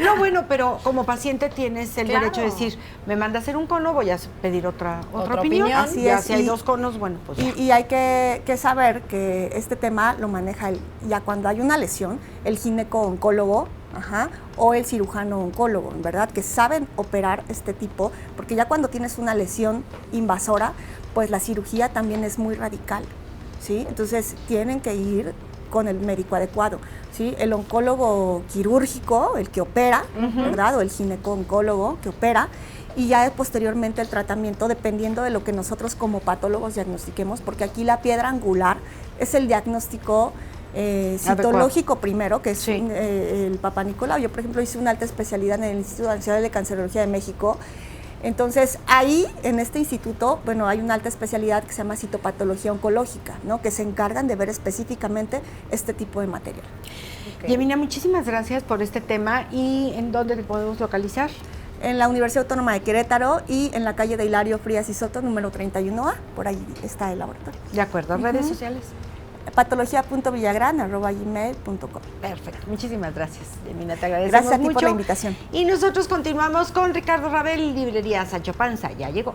No, bueno, pero como paciente tienes el Claro. derecho de decir, me manda a hacer un cono, voy a pedir otra Otra opinión. opinión. Así Ya es, si hay y- 2 conos, bueno, pues ya. Y hay que saber que este tema lo maneja ya cuando hay una lesión, el gineco-oncólogo, o el cirujano oncólogo, ¿verdad? Que saben operar este tipo, porque ya cuando tienes una lesión invasora, pues la cirugía también es muy radical, ¿sí? Entonces tienen que ir con el médico adecuado, ¿sí? El oncólogo quirúrgico, el que opera, ¿verdad? O el gineco-oncólogo que opera, y ya posteriormente el tratamiento, dependiendo de lo que nosotros como patólogos diagnostiquemos, porque aquí la piedra angular es el diagnóstico citológico primero, que es Sí. el Papá Nicolau. Yo, por ejemplo, hice una alta especialidad en el Instituto Nacional de Cancerología de México. Entonces, ahí, en este instituto, bueno, hay una alta especialidad que se llama citopatología oncológica, ¿no? Que se encargan de ver específicamente este tipo de material. Yemina, muchísimas gracias por este tema. ¿Y en dónde te podemos localizar? En la Universidad Autónoma de Querétaro y en la calle de Hilario Frías y Soto, número 31A, por ahí está el laboratorio. De acuerdo, redes sociales. patología.villagrán@gmail.com. Perfecto, muchísimas gracias, Yemina, te agradecemos Gracias a ti mucho. por la invitación. Y nosotros continuamos con Ricardo Rabel, Librería Sancho Panza, ya llegó.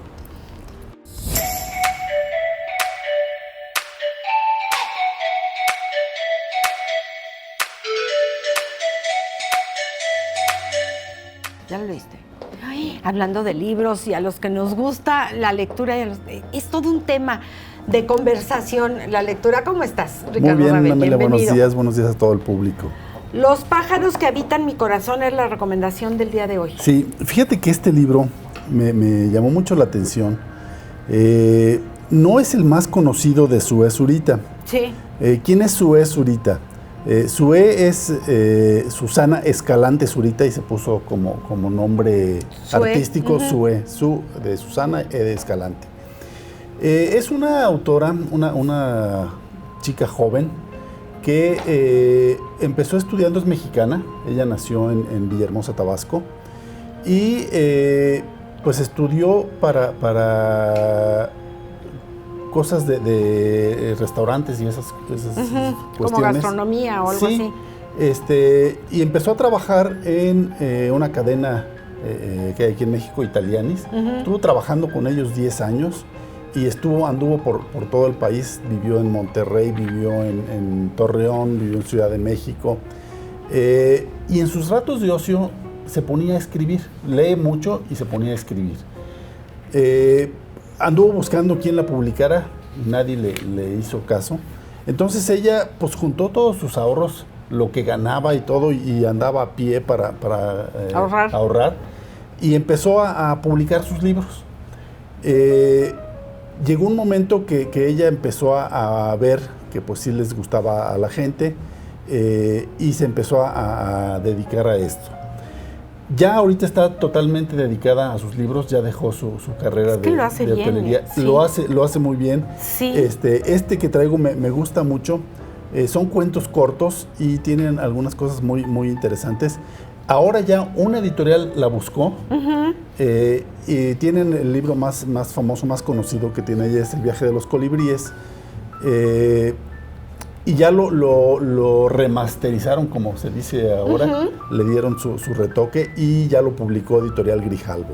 ¿Ya lo leíste? Ay, hablando de libros y a los que nos gusta la lectura, es todo un tema de conversación, la lectura. ¿Cómo estás, Ricardo Muy bien, Rabel? Amelia, Bienvenido. buenos días a todo el público. Los pájaros que habitan mi corazón es la recomendación del día de hoy. Sí, fíjate que este libro me llamó mucho la atención. No es el más conocido de Sue Zurita. Sí. ¿Quién es Sue Zurita? Sue es Susana Escalante Zurita y se puso como nombre Sue, artístico Sue, de Susana de Escalante. Es una autora, una chica joven que empezó estudiando, es mexicana, ella nació en Villahermosa, Tabasco, y pues estudió para cosas de restaurantes y esas cuestiones. Como gastronomía o algo Sí, así. y empezó a trabajar en una cadena que hay aquí en México, Italianis. Estuvo trabajando con ellos 10 años y anduvo por todo el país. Vivió en Monterrey, vivió en Torreón, vivió en Ciudad de México. Y en sus ratos de ocio se ponía a escribir. Lee mucho y se ponía a escribir. Anduvo buscando quién la publicara, nadie le hizo caso. Entonces ella pues juntó todos sus ahorros, lo que ganaba y todo, y andaba a pie para ahorrar, y empezó a publicar sus libros. Llegó un momento que ella empezó a ver que pues sí les gustaba a la gente, y se empezó a dedicar a esto. Ya ahorita está totalmente dedicada a sus libros, ya dejó su carrera que lo hace de bien, hotelería. sí. Lo hace muy bien. Sí. Este que traigo me gusta mucho. Son cuentos cortos y tienen algunas cosas muy, muy interesantes. Ahora ya una editorial la buscó, y tienen el libro más famoso, más conocido que tiene ella, es El viaje de los colibríes. Y ya lo remasterizaron, como se dice ahora, le dieron su retoque y ya lo publicó Editorial Grijalbo.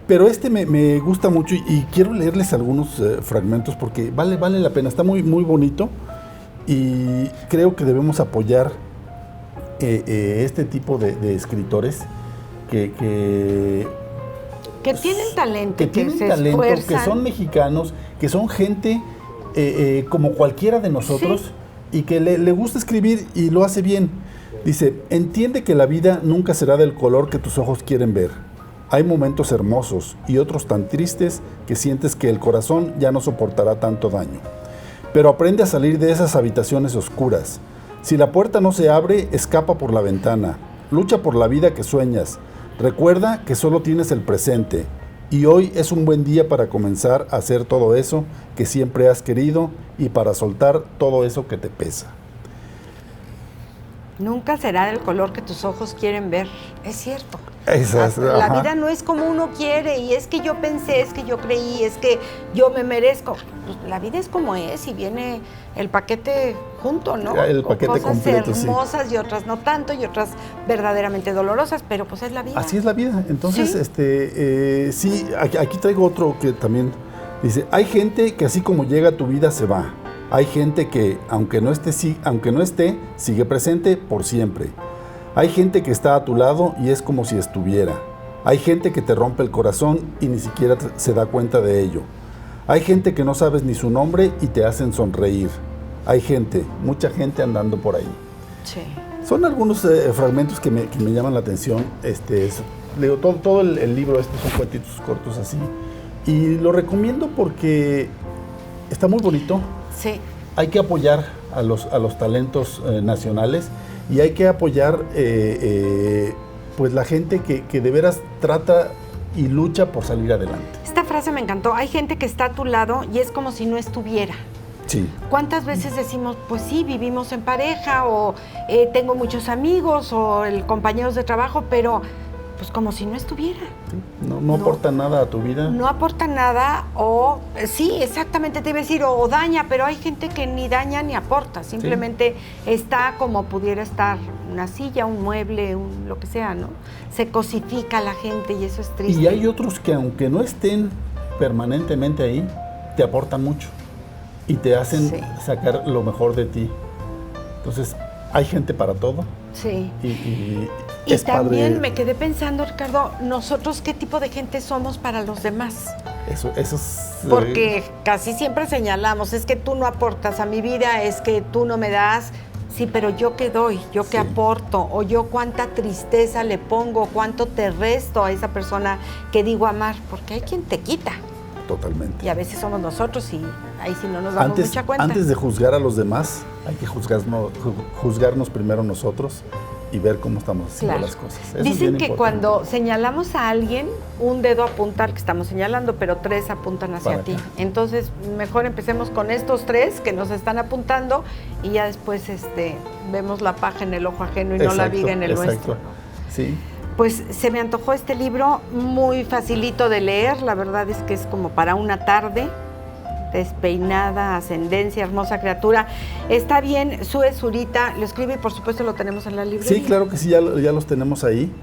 Pero me gusta mucho y quiero leerles algunos fragmentos porque vale la pena, está muy, muy bonito y creo que debemos apoyar este tipo de escritores que tienen talento, que tienen se talento, esfuerzan. que son mexicanos, que son gente como cualquiera de nosotros, y que le gusta escribir y lo hace bien. Dice, entiende que la vida nunca será del color que tus ojos quieren ver. Hay momentos hermosos y otros tan tristes que sientes que el corazón ya no soportará tanto daño. Pero aprende a salir de esas habitaciones oscuras. Si la puerta no se abre, escapa por la ventana. Lucha por la vida que sueñas. Recuerda que solo tienes el presente. Y hoy es un buen día para comenzar a hacer todo eso que siempre has querido y para soltar todo eso que te pesa. Nunca será del color que tus ojos quieren ver. Es cierto. La vida no es como uno quiere, y es que yo pensé, es que yo creí, es que yo me merezco. Pues la vida es como es y viene el paquete junto, ¿no? El paquete cosas completo, hermosas, sí. Y otras no tanto, y otras verdaderamente dolorosas, pero pues es la vida. Así es la vida. Entonces, ¿Sí? aquí traigo otro que también dice, hay gente que así como llega a tu vida se va. Hay gente que, aunque no esté, sigue presente por siempre. Hay gente que está a tu lado y es como si estuviera. Hay gente que te rompe el corazón y ni siquiera se da cuenta de ello. Hay gente que no sabes ni su nombre y te hacen sonreír. Hay gente, mucha gente andando por ahí. Sí. Son algunos fragmentos que me llaman la atención. Leo todo el libro, son cuentitos cortos así. Y lo recomiendo porque está muy bonito. Sí. Hay que apoyar a los talentos nacionales y hay que apoyar pues la gente que de veras trata y lucha por salir adelante. Esta frase me encantó. Hay gente que está a tu lado y es como si no estuviera. Sí. ¿Cuántas veces decimos, pues sí, vivimos en pareja, o tengo muchos amigos, o compañeros de trabajo, pero pues como si no estuviera? No aporta nada a tu vida. No aporta nada, o sí, exactamente te iba a decir, o daña, pero hay gente que ni daña ni aporta, simplemente está como pudiera estar una silla, un mueble, lo que sea, ¿no? Se cosifica a la gente y eso es triste. Y hay otros que aunque no estén permanentemente ahí, te aportan mucho y te hacen sacar lo mejor de ti. Entonces, hay gente para todo. Sí. Y es también padre. me quedé pensando, Ricardo, nosotros qué tipo de gente somos para los demás. Eso es... Porque casi siempre señalamos, es que tú no aportas a mi vida, es que tú no me das. Sí, pero yo qué doy, yo qué aporto, o yo cuánta tristeza le pongo, cuánto te resto a esa persona que digo amar, porque hay quien te quita. Totalmente. Y a veces somos nosotros y ahí sí no nos damos mucha cuenta. Antes de juzgar a los demás, hay que juzgarnos primero nosotros y ver cómo estamos haciendo las cosas. Eso Dicen es que importante. cuando señalamos a alguien, un dedo apunta al que estamos señalando, pero 3 apuntan hacia Para ti. acá. Entonces, mejor empecemos con estos 3 que nos están apuntando y ya después vemos la paja en el ojo ajeno y no la viga en el nuestro. Sí. Pues se me antojó este libro, muy facilito de leer, la verdad es que es como para una tarde. Despeinada, ascendencia, hermosa criatura. Está bien, Sue Zurita lo escribe y por supuesto lo tenemos en la librería. Sí, claro que sí, ya los tenemos ahí.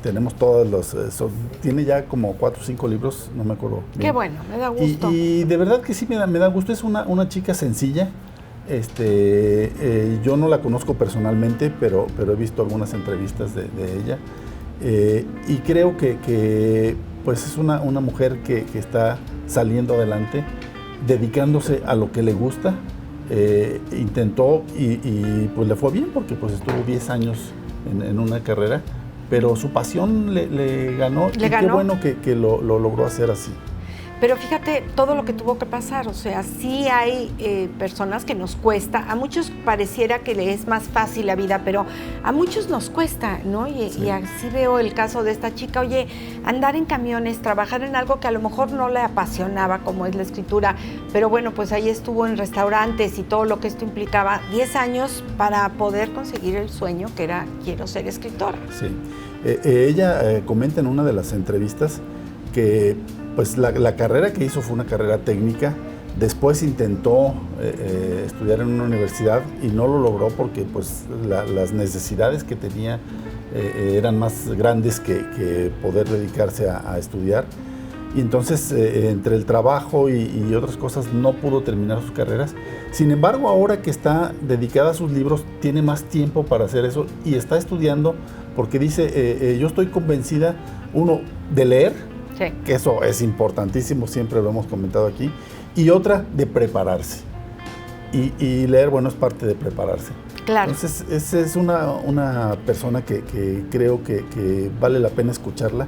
Tenemos todos los... tiene ya como 4 o 5 libros, no me acuerdo bien. Qué bueno, me da gusto. Y de verdad que sí me da gusto. Es una chica sencilla. Yo no la conozco personalmente, pero he visto algunas entrevistas de ella. Y creo que pues es una mujer que está saliendo adelante, dedicándose a lo que le gusta. Intentó y pues le fue bien porque pues estuvo 10 años en una carrera, pero su pasión le ganó. ¿Le ganó? Qué bueno que lo logró hacer así. Pero fíjate todo lo que tuvo que pasar, o sea, sí hay personas que nos cuesta, a muchos pareciera que le es más fácil la vida, pero a muchos nos cuesta, ¿no? Y así veo el caso de esta chica, oye, andar en camiones, trabajar en algo que a lo mejor no le apasionaba, como es la escritura, pero bueno, pues ahí estuvo en restaurantes y todo lo que esto implicaba, 10 años para poder conseguir el sueño que era, quiero ser escritora. Sí, ella comenta en una de las entrevistas que pues la carrera que hizo fue una carrera técnica. Después intentó estudiar en una universidad y no lo logró porque pues las necesidades que tenía eran más grandes que poder dedicarse a estudiar. Y entonces entre el trabajo y otras cosas no pudo terminar sus carreras. Sin embargo, ahora que está dedicada a sus libros, tiene más tiempo para hacer eso y está estudiando porque dice, yo estoy convencida, uno, de leer, Sí. que eso es importantísimo, siempre lo hemos comentado aquí, y otra, de prepararse. Y leer, bueno, es parte de prepararse. Claro. Entonces, esa es una persona que creo que vale la pena escucharla,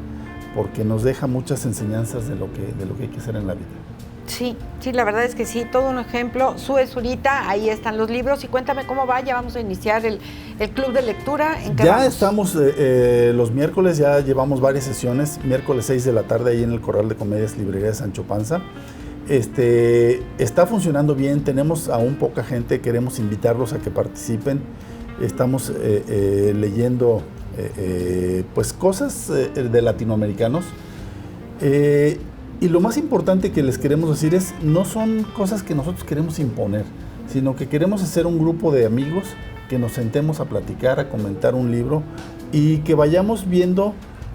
porque nos deja muchas enseñanzas de lo que hay que hacer en la vida. Sí, la verdad es que sí, todo un ejemplo. Sue Zurita, ahí están los libros. Y cuéntame cómo va, ya vamos a iniciar el club de lectura. ¿En qué Ya vamos? estamos los miércoles, ya llevamos varias sesiones, miércoles 6 de la tarde ahí en el Corral de Comedias Librería de Sancho Panza. Está funcionando bien, tenemos aún poca gente, queremos invitarlos a que participen. Estamos leyendo pues cosas de latinoamericanos. Y lo más importante que les queremos decir es, no son cosas que nosotros queremos imponer, sino que queremos hacer un grupo de amigos que nos sentemos a platicar, a comentar un libro y que vayamos viendo,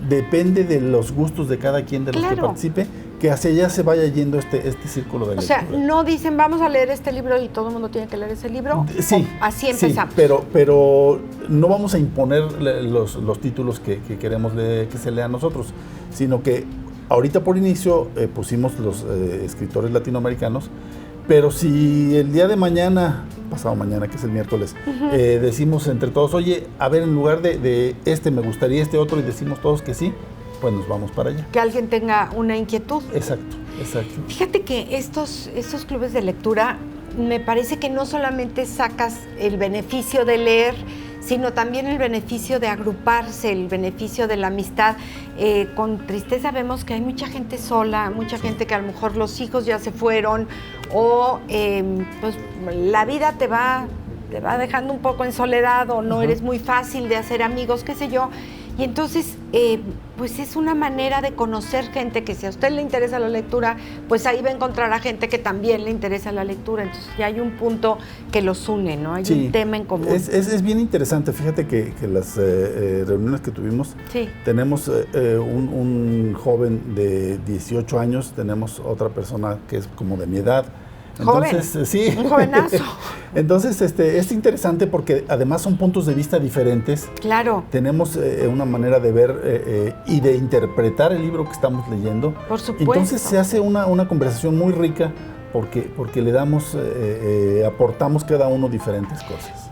depende de los gustos de cada quien de los que participe, que hacia allá se vaya yendo este círculo de lectura. O sea, no dicen vamos a leer este libro y todo el mundo tiene que leer ese libro. Sí, así empezamos. Sí, pero no vamos a imponer los títulos que queremos que se lean nosotros, sino que ahorita por inicio pusimos los escritores latinoamericanos, pero si el día de mañana, pasado mañana que es el miércoles, decimos entre todos, oye, a ver, en lugar de me gustaría este otro, y decimos todos que sí, pues nos vamos para allá. Que alguien tenga una inquietud. Exacto. Fíjate que estos clubes de lectura, me parece que no solamente sacas el beneficio de leer, sino también el beneficio de agruparse, el beneficio de la amistad. Con tristeza vemos que hay mucha gente sola, mucha gente que a lo mejor los hijos ya se fueron, o pues la vida te va dejando un poco en soledad, o no eres muy fácil de hacer amigos, qué sé yo. Y entonces, pues es una manera de conocer gente que si a usted le interesa la lectura, pues ahí va a encontrar a gente que también le interesa la lectura. Entonces ya hay un punto que los une, ¿no? Hay un tema en común. Es bien interesante. Fíjate que las reuniones que tuvimos, tenemos un joven de 18 años, tenemos otra persona que es como de mi edad. Entonces, sí. Un jovenazo. Entonces, es interesante porque además son puntos de vista diferentes. Claro. Tenemos una manera de ver y de interpretar el libro que estamos leyendo. Por supuesto. Entonces se hace una conversación muy rica porque le damos, aportamos cada uno diferentes cosas.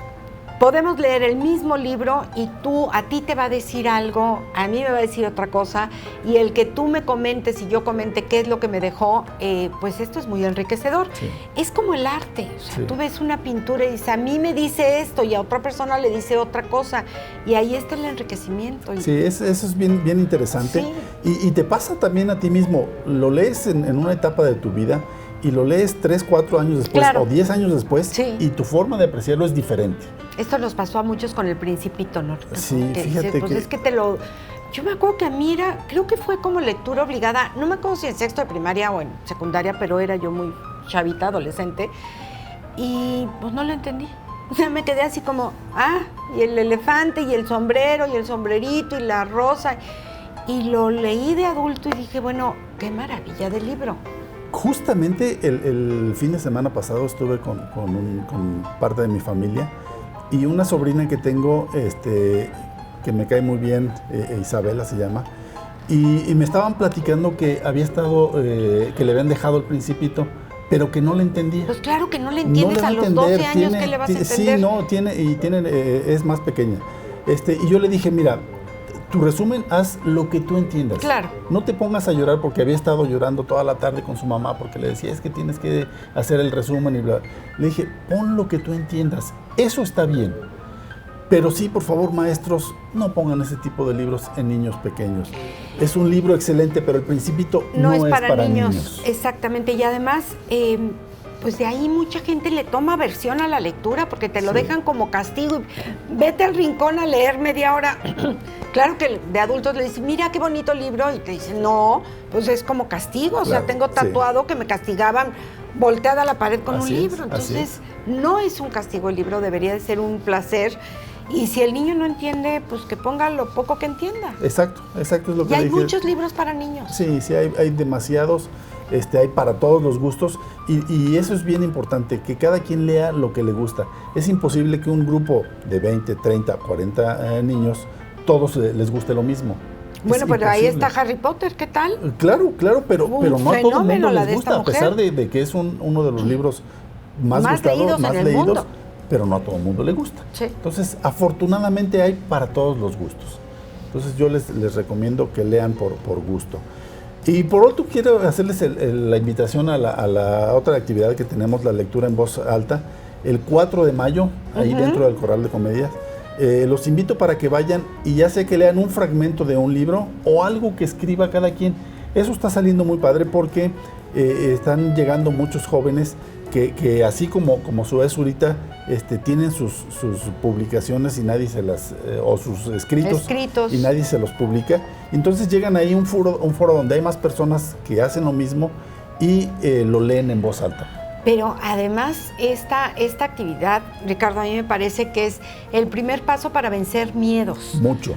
Podemos leer el mismo libro y a ti te va a decir algo, a mí me va a decir otra cosa, y el que tú me comentes y yo comente qué es lo que me dejó, pues esto es muy enriquecedor. Sí. Es como el arte, o sea, tú ves una pintura y dices, a mí me dice esto y a otra persona le dice otra cosa, y ahí está el enriquecimiento. Sí, eso es bien interesante. Sí. Y te pasa también a ti mismo, lo lees en una etapa de tu vida y lo lees 3, 4 años después o 10 años después y tu forma de apreciarlo es diferente. Esto nos pasó a muchos con El Principito, ¿no? Sí, que fíjate dices, pues es que yo me acuerdo que a mí creo que fue como lectura obligada, no me acuerdo si en sexto de primaria o en secundaria, pero era yo muy chavita, adolescente, y pues no lo entendí. O sea, me quedé así como, y el elefante, y el sombrero, y el sombrerito, y la rosa, y lo leí de adulto y dije, bueno, qué maravilla de libro. Justamente el fin de semana pasado estuve con parte de mi familia y una sobrina que tengo, que me cae muy bien, Isabela se llama, y me estaban platicando que había estado, que le habían dejado El Principito, pero que no le entendía. Pues claro que no le entiendes, a los 12 años, ¿qué le vas a entender? Sí, no, es más pequeña. Y yo le dije, mira, tu resumen, haz lo que tú entiendas. Claro. No te pongas a llorar porque había estado llorando toda la tarde con su mamá porque le decía, es que tienes que hacer el resumen y bla. Le dije, pon lo que tú entiendas. Eso está bien. Pero sí, por favor, maestros, no pongan ese tipo de libros en niños pequeños. Es un libro excelente, pero El Principito no es para niños. Exactamente. Y además, pues de ahí mucha gente le toma aversión a la lectura porque te lo dejan como castigo. Vete al rincón a leer media hora. Claro que de adultos le dicen, mira qué bonito libro, y te dicen, no, pues es como castigo. O sea, tengo tatuado que me castigaban volteada a la pared con un libro. Entonces, no es un castigo el libro, debería de ser un placer. Y si el niño no entiende, pues que ponga lo poco que entienda. Exacto, es lo que y hay dije. muchos libros para niños. Sí, hay demasiados. Hay para todos los gustos y eso es bien importante, que cada quien lea lo que le gusta. Es imposible que un grupo de 20, 30, 40 niños, todos les guste lo mismo. Bueno, pero ahí está Harry Potter, ¿qué tal? Claro, pero no a todo el mundo les gusta, a pesar de que es uno de los libros más gustados, más leídos, pero no a todo el mundo le gusta. Sí. Entonces, afortunadamente hay para todos los gustos. Entonces yo les recomiendo que lean por gusto. Y por otro, quiero hacerles la invitación a la otra actividad que tenemos, la lectura en voz alta, el 4 de mayo, ahí dentro del Corral de Comedias. Los invito para que vayan y ya sea que lean un fragmento de un libro o algo que escriba cada quien. Eso está saliendo muy padre porque están llegando muchos jóvenes que así como su Zurita, tienen sus publicaciones y nadie se las, o sus escritos y nadie se los publica. Entonces llegan ahí un foro donde hay más personas que hacen lo mismo y lo leen en voz alta. Pero además esta actividad, Ricardo, a mí me parece que es el primer paso para vencer miedos. Mucho.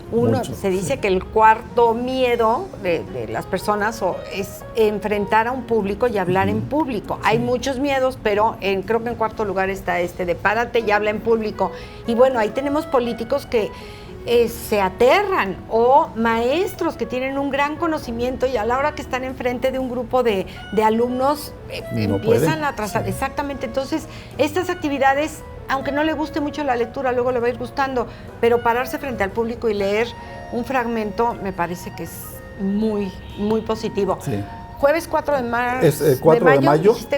Se dice que el cuarto miedo de las personas es enfrentar a un público y hablar en público. Hay muchos miedos, pero creo que en cuarto lugar está de párate y habla en público. Y bueno, ahí tenemos políticos que se aterran, o maestros que tienen un gran conocimiento y a la hora que están enfrente de un grupo de alumnos empiezan a trazar. Sí. Exactamente. Entonces, estas actividades, aunque no le guste mucho la lectura, luego le va a ir gustando, pero pararse frente al público y leer un fragmento me parece que es muy, muy positivo. Sí. Jueves 4 de marzo. Es 4 de mayo, 6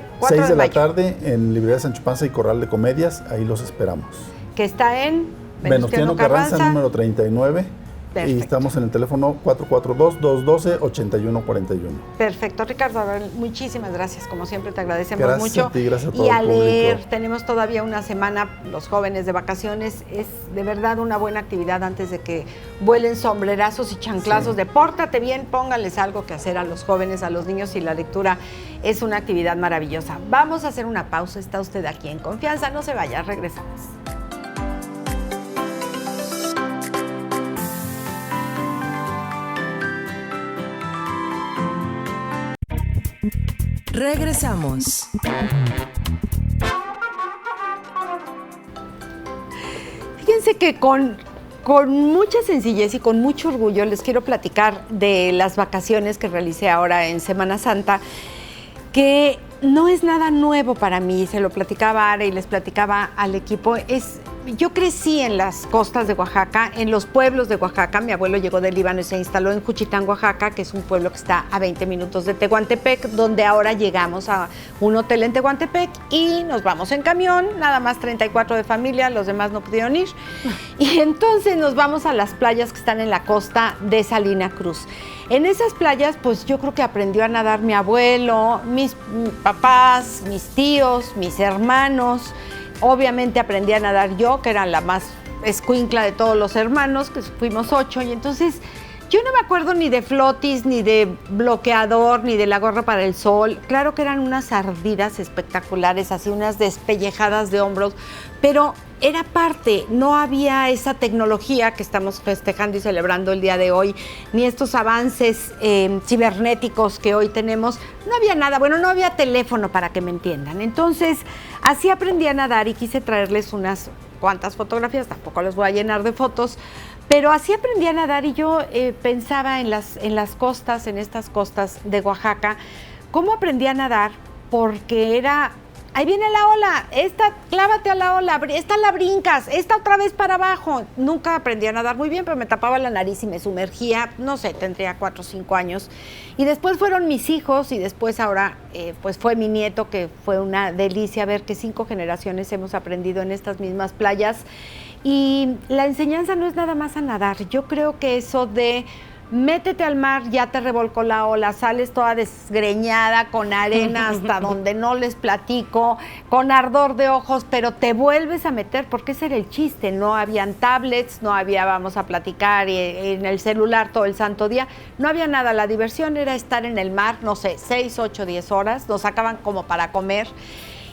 de la tarde en Librería Sancho Panza y Corral de Comedias, ahí los esperamos. Que está en Venustiano Carranza, número 39. Perfecto. Y estamos en el teléfono 442-212-8141. Perfecto, Ricardo. A ver, muchísimas gracias. Como siempre, te agradecemos gracias mucho. A ti, gracias a todo y a el leer, público. Tenemos todavía una semana, los jóvenes de vacaciones. Es de verdad una buena actividad antes de que vuelen sombrerazos y chanclazos. Sí. De pórtate bien, póngales algo que hacer a los jóvenes, a los niños, y la lectura es una actividad maravillosa. Vamos a hacer una pausa. Está usted aquí en Confianza. No se vaya, regresamos. Regresamos. Fíjense que con mucha sencillez y con mucho orgullo les quiero platicar de las vacaciones que realicé ahora en Semana Santa, que no es nada nuevo para mí. Se lo platicaba a Ara y les platicaba al equipo. Yo crecí en las costas de Oaxaca, en los pueblos de Oaxaca. Mi abuelo llegó del Líbano y se instaló en Juchitán, Oaxaca, que es un pueblo que está a 20 minutos de Tehuantepec, donde ahora llegamos a un hotel en Tehuantepec y nos vamos en camión, nada más 34 de familia, los demás no pudieron ir. Y entonces nos vamos a las playas que están en la costa de Salina Cruz. En esas playas, pues yo creo que aprendió a nadar mi abuelo, mis papás, mis tíos, mis hermanos. Obviamente aprendí a nadar yo, que era la más escuincla de todos los hermanos, que fuimos 8, y entonces yo no me acuerdo ni de flotis, ni de bloqueador, ni de la gorra para el sol. Claro que eran unas ardidas espectaculares, así unas despellejadas de hombros, pero era parte, no había esa tecnología que estamos festejando y celebrando el día de hoy, ni estos avances cibernéticos que hoy tenemos. No había nada, bueno, no había teléfono, para que me entiendan. Entonces, así aprendí a nadar y quise traerles unas cuantas fotografías, tampoco los voy a llenar de fotos, pero así aprendí a nadar y yo pensaba en las costas, en estas costas de Oaxaca, cómo aprendí a nadar, porque era... Ahí viene la ola, esta clávate a la ola, esta la brincas, esta otra vez para abajo. Nunca aprendí a nadar muy bien, pero me tapaba la nariz y me sumergía, no sé, tendría 4 o 5 años. Y después fueron mis hijos y después ahora pues fue mi nieto, que fue una delicia ver que 5 generaciones hemos aprendido en estas mismas playas. Y la enseñanza no es nada más a nadar. Yo creo que eso de... métete al mar, ya te revolcó la ola, sales toda desgreñada, con arena hasta donde no les platico, con ardor de ojos, pero te vuelves a meter, porque ese era el chiste. No habían tablets, no había vamos a platicar en el celular todo el santo día, no había nada. La diversión era estar en el mar, no sé, 6, 8, 10 horas, nos sacaban como para comer.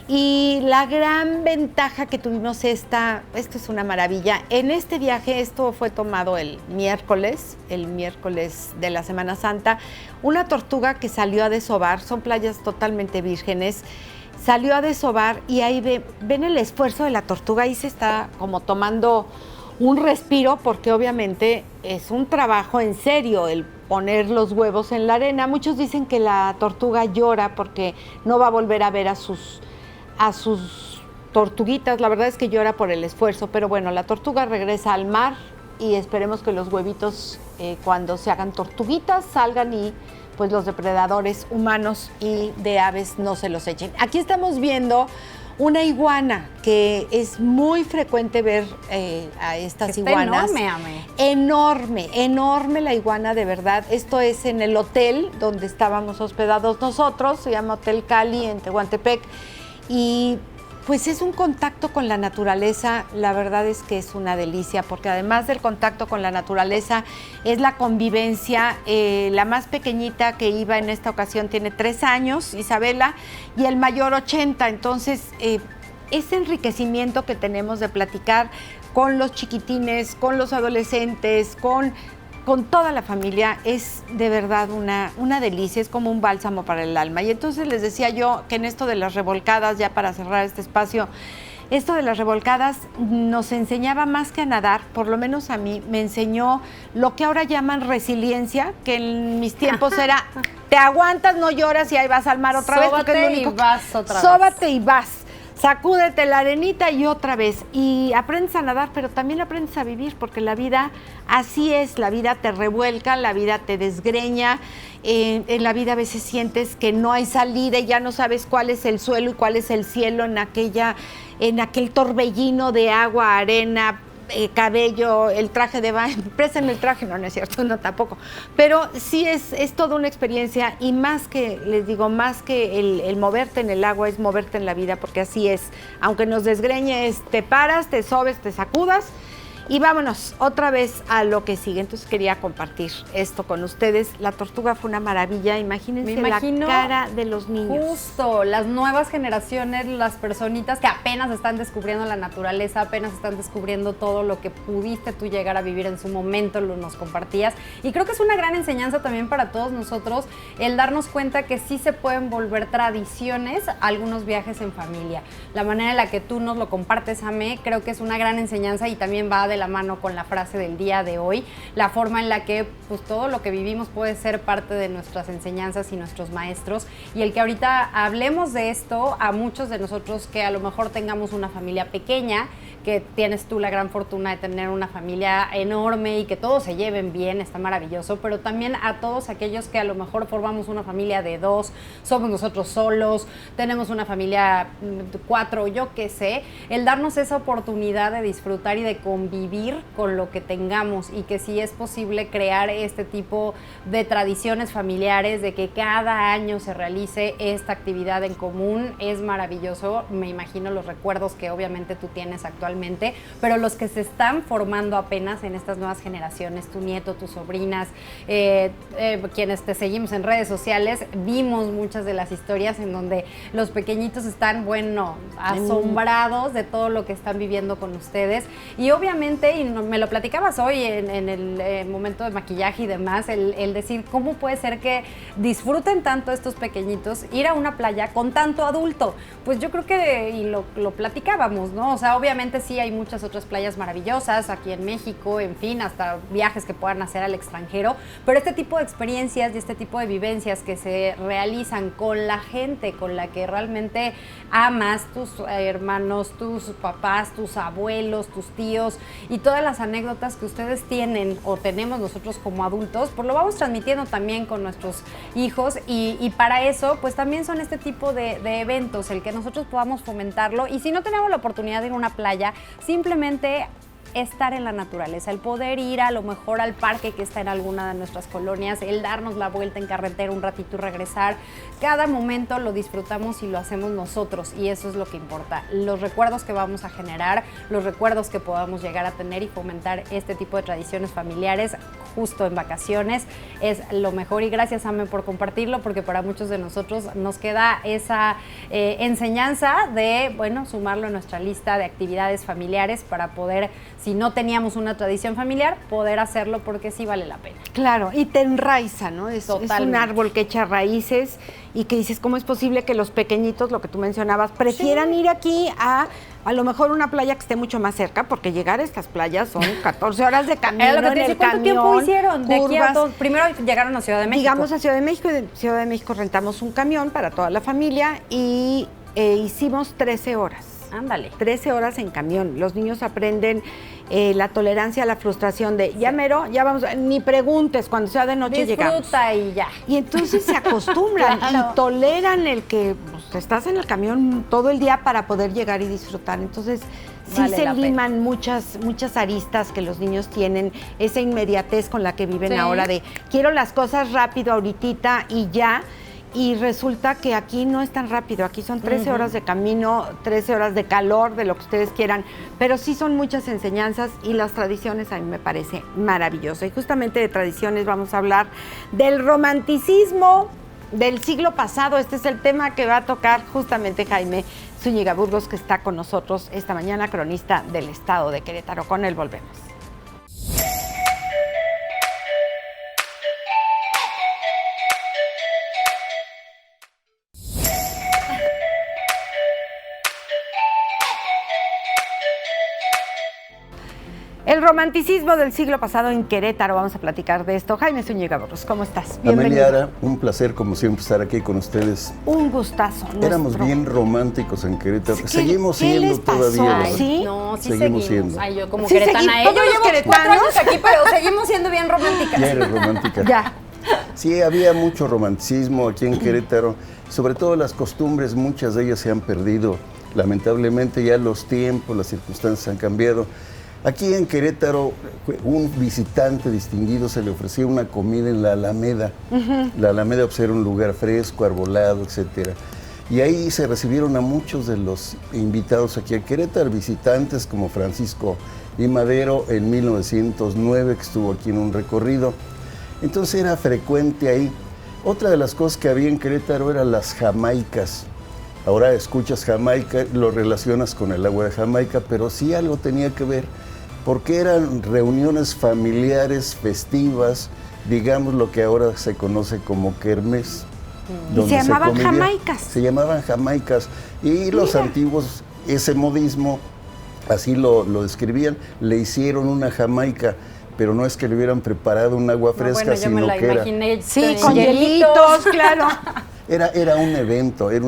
Y la gran ventaja que tuvimos esto es una maravilla. En este viaje, esto fue tomado el miércoles de la Semana Santa, una tortuga que salió a desovar, son playas totalmente vírgenes, salió a desovar y ahí ven el esfuerzo de la tortuga, ahí se está como tomando un respiro, porque obviamente es un trabajo en serio el poner los huevos en la arena. Muchos dicen que la tortuga llora porque no va a volver a ver a sus tortuguitas. La verdad es que llora por el esfuerzo, pero bueno, la tortuga regresa al mar y esperemos que los huevitos cuando se hagan tortuguitas salgan y pues los depredadores humanos y de aves no se los echen. Aquí estamos viendo una iguana, que es muy frecuente ver a estas iguanas. Enorme, Ame. Enorme, enorme la iguana, de verdad. Esto es en el hotel donde estábamos hospedados nosotros, se llama Hotel Cali en Tehuantepec, y pues es un contacto con la naturaleza. La verdad es que es una delicia, porque además del contacto con la naturaleza es la convivencia. La más pequeñita que iba en esta ocasión tiene 3 años, Isabela, y el mayor 80. Entonces, ese enriquecimiento que tenemos de platicar con los chiquitines, con los adolescentes, con toda la familia, es de verdad una delicia, es como un bálsamo para el alma. Y entonces les decía yo que en esto de las revolcadas, ya para cerrar este espacio, esto de las revolcadas nos enseñaba más que a nadar, por lo menos a mí, me enseñó lo que ahora llaman resiliencia, que en mis tiempos era, te aguantas, no lloras y ahí vas al mar otra vez. Porque es lo único, y vas otra vez. Sóbate y vas. Sacúdete la arenita y otra vez. Y aprendes a nadar, pero también aprendes a vivir, porque la vida así es, la vida te revuelca, la vida te desgreña. En la vida a veces sientes que no hay salida y ya no sabes cuál es el suelo y cuál es el cielo en aquel torbellino de agua, arena, cabello, el traje de baño. Préstenme el traje, no es cierto, no tampoco. Pero sí es toda una experiencia, y más que, les digo, más que el moverte en el agua, es moverte en la vida, porque así es. Aunque nos desgreñes, te paras, te sobes, te sacudas, y vámonos otra vez a lo que sigue. Entonces quería compartir esto con ustedes. La tortuga fue una maravilla. Imagínense la cara de los niños. Justo, las nuevas generaciones, las personitas que apenas están descubriendo la naturaleza, apenas están descubriendo todo lo que pudiste tú llegar a vivir en su momento, nos compartías. Y creo que es una gran enseñanza también para todos nosotros el darnos cuenta que sí se pueden volver tradiciones algunos viajes en familia. La manera en la que tú nos lo compartes, Ame, creo que es una gran enseñanza, y también va de la mano con la frase del día de hoy, la forma en la que pues todo lo que vivimos puede ser parte de nuestras enseñanzas y nuestros maestros, y el que ahorita hablemos de esto a muchos de nosotros que a lo mejor tengamos una familia pequeña, que tienes tú la gran fortuna de tener una familia enorme y que todos se lleven bien, está maravilloso, pero también a todos aquellos que a lo mejor formamos una familia de 2, somos nosotros solos, tenemos una familia 4, yo qué sé, el darnos esa oportunidad de disfrutar y de convivir con lo que tengamos, y que si es posible crear este tipo de tradiciones familiares, de que cada año se realice esta actividad en común, es maravilloso. Me imagino los recuerdos que obviamente tú tienes actualmente, pero los que se están formando apenas en estas nuevas generaciones, tu nieto, tus sobrinas, quienes te seguimos en redes sociales, vimos muchas de las historias en donde los pequeñitos están, bueno, asombrados de todo lo que están viviendo con ustedes. Y obviamente, y me lo platicabas hoy en el momento de maquillaje y demás, el decir cómo puede ser que disfruten tanto estos pequeñitos ir a una playa con tanto adulto. Pues yo creo que, y lo platicábamos, ¿no? O sea, obviamente sí hay muchas otras playas maravillosas aquí en México, en fin, hasta viajes que puedan hacer al extranjero, pero este tipo de experiencias y este tipo de vivencias que se realizan con la gente con la que realmente amas, tus hermanos, tus papás, tus abuelos, tus tíos, y todas las anécdotas que ustedes tienen o tenemos nosotros como adultos, pues lo vamos transmitiendo también con nuestros hijos, y para eso pues también son este tipo de eventos, el que nosotros podamos fomentarlo. Y si no tenemos la oportunidad de ir a una playa, simplemente estar en la naturaleza, el poder ir a lo mejor al parque que está en alguna de nuestras colonias, el darnos la vuelta en carretera un ratito y regresar. Cada momento lo disfrutamos y lo hacemos nosotros, y eso es lo que importa. Los recuerdos que vamos a generar, los recuerdos que podamos llegar a tener y fomentar este tipo de tradiciones familiares justo en vacaciones es lo mejor. Y gracias, Ame, por compartirlo, porque para muchos de nosotros nos queda esa enseñanza de, bueno, sumarlo a nuestra lista de actividades familiares para poder, si no teníamos una tradición familiar, poder hacerlo, porque sí vale la pena. Claro, y te enraiza, ¿no? Es un árbol que echa raíces, y que dices, ¿cómo es posible que los pequeñitos, lo que tú mencionabas, prefieran ir aquí a lo mejor una playa que esté mucho más cerca? Porque llegar a estas playas son 14 horas de camino. Era lo que te decía, ¿cuánto tiempo hicieron? De aquí a primero llegaron a Ciudad de México. Llegamos a Ciudad de México, y de Ciudad de México rentamos un camión para toda la familia, y hicimos 13 horas. Ándale. 13 horas en camión. Los niños aprenden la tolerancia a la frustración de ya mero, ya vamos, ni preguntes, cuando sea de noche llegamos. Disfruta y ya. Y entonces se acostumbran Claro. y toleran el que pues, estás en el camión todo el día para poder llegar y disfrutar. Entonces sí Vale se la pena. liman muchas aristas que los niños tienen, esa inmediatez con la que viven Sí. ahora de quiero las cosas rápido ahorita y ya. Y resulta que aquí no es tan rápido, aquí son 13 horas de camino, 13 horas de calor, de lo que ustedes quieran, pero sí son muchas enseñanzas y las tradiciones a mí me parece maravilloso. Y justamente de tradiciones vamos a hablar del romanticismo del siglo pasado. Este es el tema que va a tocar justamente Jaime Zúñiga Burgos, que está con nosotros esta mañana, cronista del Estado de Querétaro. Con él volvemos. El romanticismo del siglo pasado en Querétaro, vamos a platicar de esto. Jaime Zúñiga Burgos, ¿cómo estás? Amelia Ara, un placer como siempre estar aquí con ustedes. Un gustazo. Éramos nuestro- bien románticos en Querétaro. ¿Qué- seguimos qué siendo les pasó? todavía. Ay, ¿verdad? ¿sí? No, sí Seguimos siendo. Ay, yo como Sí, queretana. seguimos, Yo todos llevo los 4 años queretanos. aquí, pero seguimos siendo bien románticas. Ya eres romántica. Ya. Sí, había mucho romanticismo aquí en Querétaro. Sobre todo las costumbres, muchas de ellas se han perdido. Lamentablemente ya los tiempos, las circunstancias han cambiado. Aquí en Querétaro, un visitante distinguido se le ofrecía una comida en la Alameda. La Alameda pues, era un lugar fresco, arbolado, etcétera. Y ahí se recibieron a muchos de los invitados aquí a Querétaro, visitantes como Francisco I. Madero en 1909, que estuvo aquí en un recorrido. Entonces era frecuente ahí. Otra de las cosas que había en Querétaro eran las jamaicas. Ahora escuchas Jamaica, lo relacionas con el agua de Jamaica, pero sí algo tenía que ver, porque eran reuniones familiares, festivas, digamos lo que ahora se conoce como kermés. Y donde se llamaban convivía. jamaicas. Se llamaban jamaicas. Y los antiguos, ese modismo, así lo describían, le hicieron una jamaica, pero no es que le hubieran preparado un agua No, fresca, bueno, yo me sino la que era... imaginé. Sí, con hielitos, claro. Era un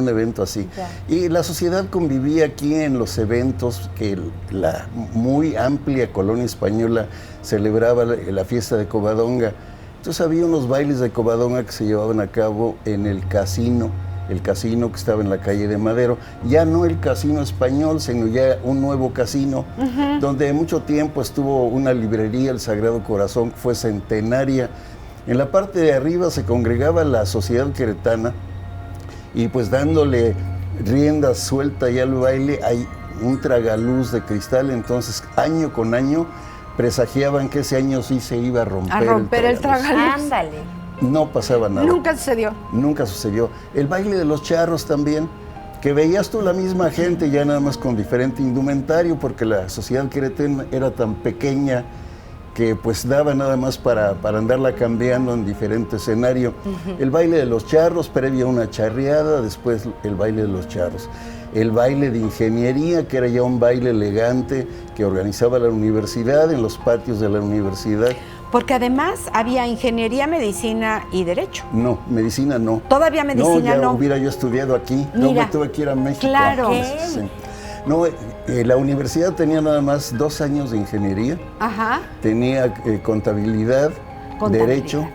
evento así. Y la sociedad convivía aquí en los eventos que la muy amplia colonia española celebraba la fiesta de Covadonga. Entonces había unos bailes de Covadonga que se llevaban a cabo en el casino que estaba en la calle de Madero. Ya no el casino español, sino ya un nuevo casino, donde mucho tiempo estuvo una librería, el Sagrado Corazón, que fue centenaria. En la parte de arriba se congregaba la sociedad queretana y pues dándole rienda suelta ya al baile hay un tragaluz de cristal, entonces año con año presagiaban que ese año sí se iba a romper, el tragaluz. Ándale. No pasaba nada. Nunca sucedió. Nunca sucedió. El baile de los charros también, que veías tú la misma gente ya nada más con diferente indumentario, porque la sociedad queretana era tan pequeña que pues daba nada más para andarla cambiando en diferente escenario. El baile de los charros, previa una charreada, después el baile de los charros. El baile de ingeniería, que era ya un baile elegante que organizaba la universidad, en los patios de la universidad. Porque además había ingeniería, medicina y derecho. No, medicina no. Todavía medicina ya no. hubiera yo estudiado aquí. No Mira. me tuve que ir a México. Claro. Sí. No, la universidad tenía nada más 2 años de ingeniería, Ajá. tenía contabilidad, derecho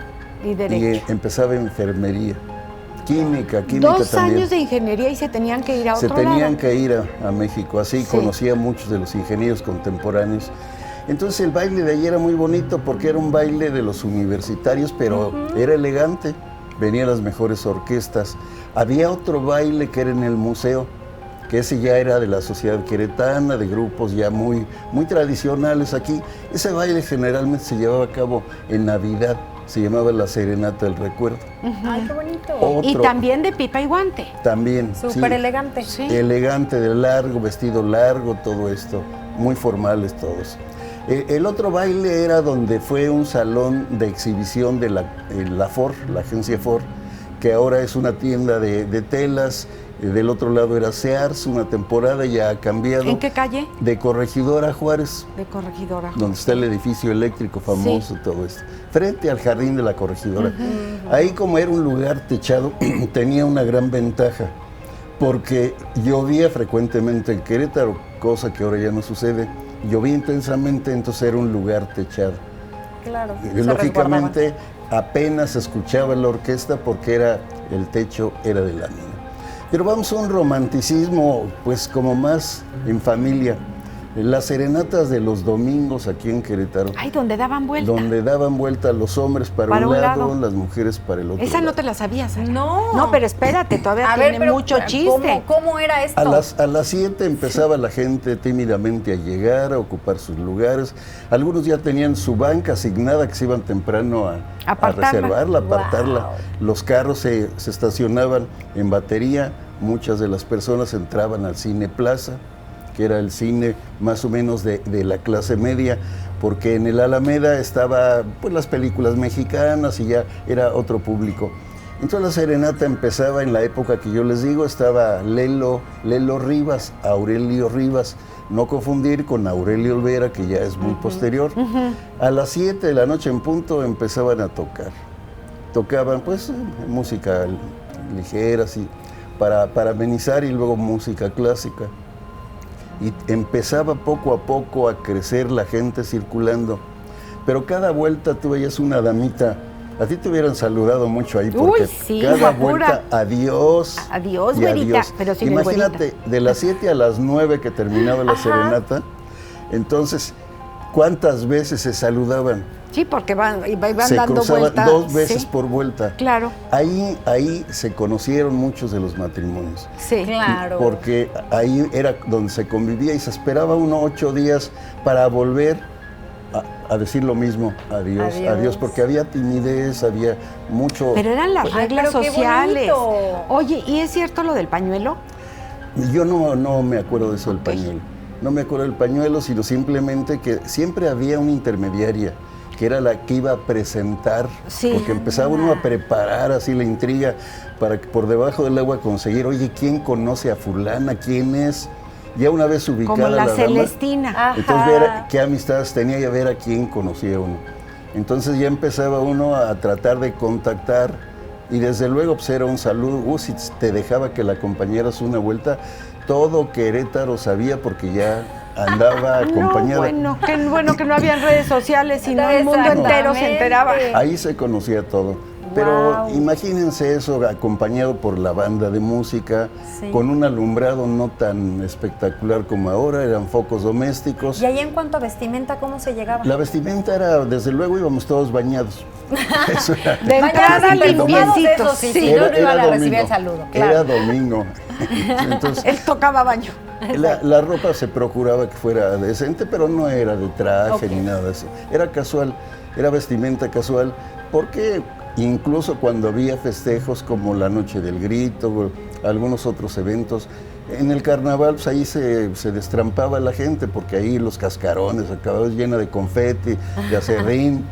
y derecho. y empezaba enfermería. Química 2 también. años de ingeniería y se tenían que ir a Se otro tenían lado. que ir a México, así Sí. conocía a muchos de los ingenieros contemporáneos. Entonces el baile de allí era muy bonito porque era un baile de los universitarios, pero era elegante, venían las mejores orquestas. Había otro baile que era en el museo, que ese ya era de la sociedad queretana, de grupos ya muy tradicionales aquí. Ese baile generalmente se llevaba a cabo en Navidad, se llamaba la Serenata del Recuerdo. Ay, qué bonito. Y Otro, también de pipa y guante. también, Súper sí. elegante. Sí. Elegante, de largo, vestido largo, todo esto, muy formales todos. El otro baile era donde fue un salón de exhibición de la Ford, la agencia Ford, que ahora es una tienda de telas. Del otro lado era Sears, una temporada ya ha cambiado. ¿En qué calle? De Corregidora Juárez, De Corregidora. donde está el edificio eléctrico famoso, todo esto. Frente al jardín de la Corregidora. Ahí, como era un lugar techado, tenía una gran ventaja, porque llovía frecuentemente en Querétaro, cosa que ahora ya no sucede. llovía intensamente, entonces era un lugar techado. Claro. Y lógicamente apenas escuchaba la orquesta porque el techo era de lámina. Pero vamos a un romanticismo, pues como más en familia. Las serenatas de los domingos aquí en Querétaro. Ay, donde daban vuelta. Donde daban vuelta los hombres para un lado, las mujeres para el otro. Esa no lado. te la sabías, Sara. No. No, pero espérate, todavía A tiene ver, pero mucho chiste. ¿cómo era esto? A las 7 empezaba la gente tímidamente a llegar, a ocupar sus lugares. Algunos ya tenían su banca asignada, que se iban temprano a reservarla, a apartarla. Wow. Los carros se estacionaban en batería. Muchas de las personas entraban al Cine Plaza, que era el cine más o menos de la clase media, porque en el Alameda estaba pues las películas mexicanas y ya era otro público. Entonces la serenata empezaba en la época que yo les digo, estaba Lelo Rivas, Aurelio Rivas, no confundir con Aurelio Olvera, que ya es muy posterior. A las 7 de la noche en punto empezaban a tocar. Tocaban pues música ligera, así, para amenizar, y luego música clásica. Y empezaba poco a poco a crecer la gente circulando. Pero cada vuelta tú veías una damita. A ti te hubieran saludado mucho ahí, porque sí, cada guapura. vuelta, adiós. Adiós, y güerita, adiós. pero sin el Imagínate, de las 7 a las 9 que terminaba la serenata, entonces, ¿cuántas veces se saludaban? Sí, porque iban Se dando cruzaban vueltas. 2 veces sí, por vuelta. Claro. Ahí se conocieron muchos de los matrimonios. Sí. Claro. Porque ahí era donde se convivía y se esperaba 8 días para volver a decir lo mismo, adiós, adiós, porque había timidez, había mucho... Pero eran las Ay, reglas pero qué sociales. bonito. Oye, ¿y es cierto lo del pañuelo? Yo no me acuerdo de eso del pañuelo. No me acuerdo del pañuelo, sino simplemente que siempre había una intermediaria, que era la que iba a presentar, Sí. porque empezaba uno a preparar así la intriga para que por debajo del agua conseguir, oye, ¿quién conoce a fulana? ¿Quién es? Ya una vez ubicada Como la dama, Celestina. Ajá. entonces ver qué amistades tenía y a ver a quién conocía uno. Entonces ya empezaba uno a tratar de contactar, y desde luego pues era un saludo. Si te dejaba que la acompañaras una vuelta, todo Querétaro sabía porque ya andaba acompañada. No, qué bueno que no habían redes sociales, sino el mundo entero se enteraba. Ahí se conocía todo. Pero Wow. imagínense eso acompañado por la banda de música, Sí. con un alumbrado no tan espectacular como ahora, eran focos domésticos. Y ahí en cuanto a vestimenta, ¿cómo se llegaba? La vestimenta era, desde luego íbamos todos bañados. Eso era. De entrada Bañados y perfumados, limpiecitos. eso sí, si no, no iban a recibir el saludo. Claro. Era domingo. Entonces, Él tocaba baño. la ropa se procuraba que fuera decente, pero no era de traje ni nada de eso. Era casual, era vestimenta casual, porque incluso cuando había festejos como la Noche del Grito, o algunos otros eventos, en el carnaval pues ahí se destrampaba la gente, porque ahí los cascarones acababan llena de confeti, de acerrín,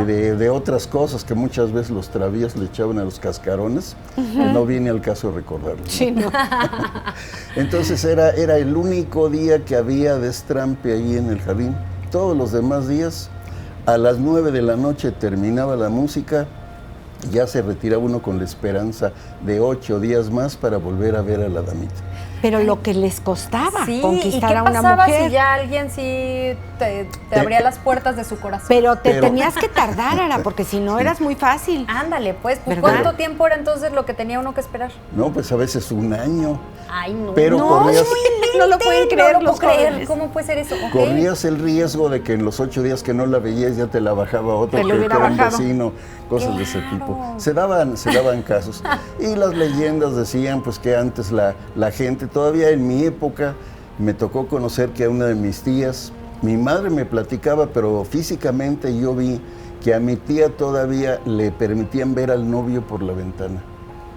y de otras cosas que muchas veces los travías le echaban a los cascarones, que no viene al caso recordarlo. Sí, no. Entonces era el único día que había destrampe ahí en el jardín. Todos los demás días, a las 9 de la noche terminaba la música, ya se retiraba uno con la esperanza de 8 días más para volver a ver a la damita. Pero lo que les costaba Sí, ¿y conquistar qué a una pasaba mujer. si ya alguien sí te abría las puertas de su corazón? Pero te Pero- tenías que tardar, Ara, porque si no eras muy fácil. Ándale, pues, ¿Verdad? ¿cuánto tiempo era entonces lo que tenía uno que esperar? No, pues a veces 1 año. Ay, no. Pero No, corrías, no lo pueden creer No lo los puedo creer. jóvenes. ¿Cómo puede ser eso? Ok. corrías el riesgo de que en los 8 días que no la veías ya te la bajaba otro, Te lo que hubiera era un bajado. vecino, cosas de ese tipo. Se daban casos. Y las leyendas decían pues que antes la gente, todavía en mi época, me tocó conocer que a una de mis tías, mi madre me platicaba, pero físicamente yo vi que a mi tía todavía le permitían ver al novio por la ventana.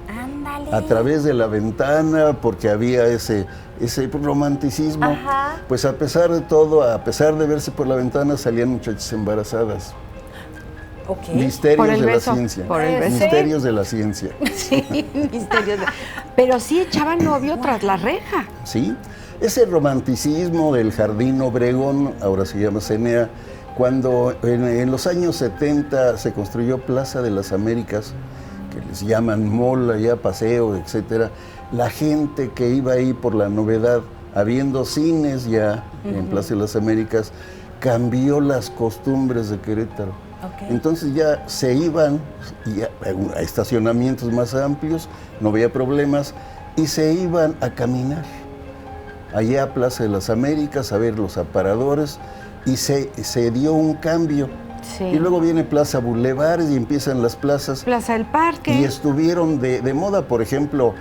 Ándale. A través de la ventana, porque había ese romanticismo. Ajá. Pues a pesar de todo, a pesar de verse por la ventana, salían muchachas embarazadas. Ok. Misterios Por el de beso, la ciencia. por el beso. Misterios de la ciencia. Sí, misterios. Pero sí echaban novio tras la reja. ¿Sí? Ese romanticismo del Jardín Obregón, ahora se llama CNA, cuando en los años 70 se construyó Plaza de las Américas, que les llaman mall, allá paseo, etcétera, la gente que iba ahí por la novedad habiendo cines ya en Plaza de las Américas, cambió las costumbres de Querétaro. Ok. Entonces ya se iban a estacionamientos más amplios, no había problemas, y se iban a caminar allá a Plaza de las Américas a ver los aparadores, y se dio un cambio. Sí. Y luego viene Plaza Bulevares y empiezan las plazas. Plaza del Parque. Y estuvieron de moda, por ejemplo,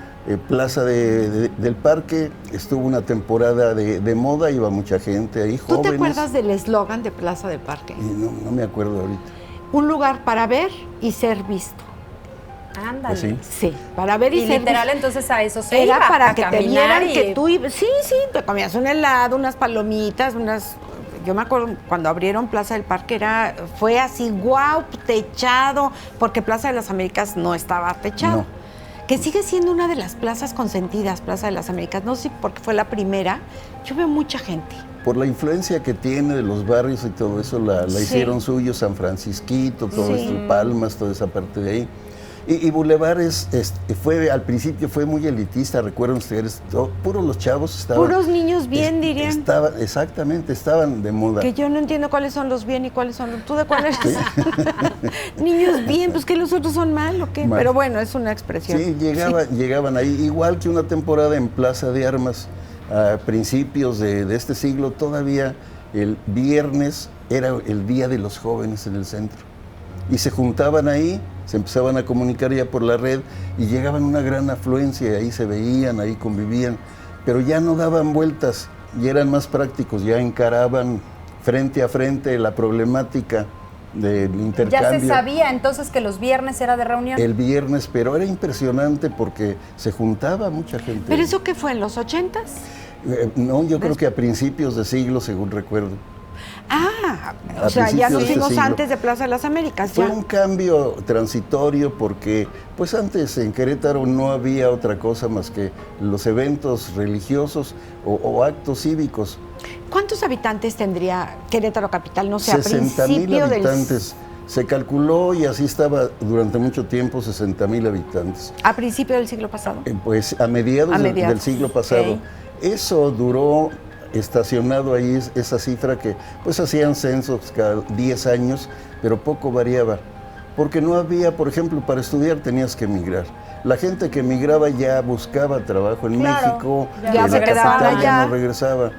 Plaza del Parque estuvo una temporada de moda, iba mucha gente ahí, ¿Tú jóvenes. te acuerdas del eslogan de Plaza del Parque? Y no me acuerdo ahorita. Un lugar para ver y ser visto. Ándale. Pues sí. Sí, para ver y, Y ser literal, visto. entonces a eso se Era iba, para a que te caminar vieran y- que tú ibas. Sí, te comías un helado, unas palomitas, unas. Yo me acuerdo cuando abrieron Plaza del Parque fue así, guau, techado, porque Plaza de las Américas no estaba techado. No. Que sigue siendo una de las plazas consentidas, Plaza de las Américas. No sé porque fue la primera. Yo veo mucha gente. Por la influencia que tiene de los barrios y todo eso, la Sí. hicieron suyo, San Francisquito, todo Sí. esto, Palmas, toda esa parte de ahí. Y Bulevares al principio fue muy elitista, recuerden ustedes, puros los chavos estaban. Puros niños bien, dirían. Exactamente, estaban de moda. Que yo no entiendo cuáles son los bien y cuáles son los... ¿Tú de cuáles eres? Niños bien, pues que los otros son mal o qué. Mal. Pero bueno, es una expresión. Sí, llegaban ahí, igual que una temporada en Plaza de Armas, a principios de este siglo, todavía el viernes era el Día de los Jóvenes en el centro. Y se juntaban ahí, se empezaban a comunicar ya por la red y llegaban una gran afluencia, y ahí se veían, ahí convivían, pero ya no daban vueltas y eran más prácticos, ya encaraban frente a frente la problemática del intercambio. Ya se sabía entonces que los viernes era de reunión. El viernes, pero era impresionante porque se juntaba mucha gente. ¿Pero eso qué fue, en los 80s? No, yo creo que a principios de siglo, según recuerdo. Ah, A o sea, ya principios nos de este fuimos siglo. antes de Plaza de las Américas, Fue ya. un cambio transitorio porque, pues antes en Querétaro no había otra cosa más que los eventos religiosos o actos cívicos. ¿Cuántos habitantes tendría Querétaro Capital? No sé, a 60,000 principio del... habitantes. Se calculó y así estaba durante mucho tiempo, 60,000 habitantes. A principio del siglo pasado. Pues a mediados, A del mediados, siglo pasado. ok. Eso duró estacionado ahí, esa cifra que pues hacían censos cada 10 años, pero poco variaba. Porque no había, por ejemplo, para estudiar tenías que emigrar. La gente que emigraba ya buscaba trabajo en Claro, México, ya en se la quedaban capital ya allá. no regresaba.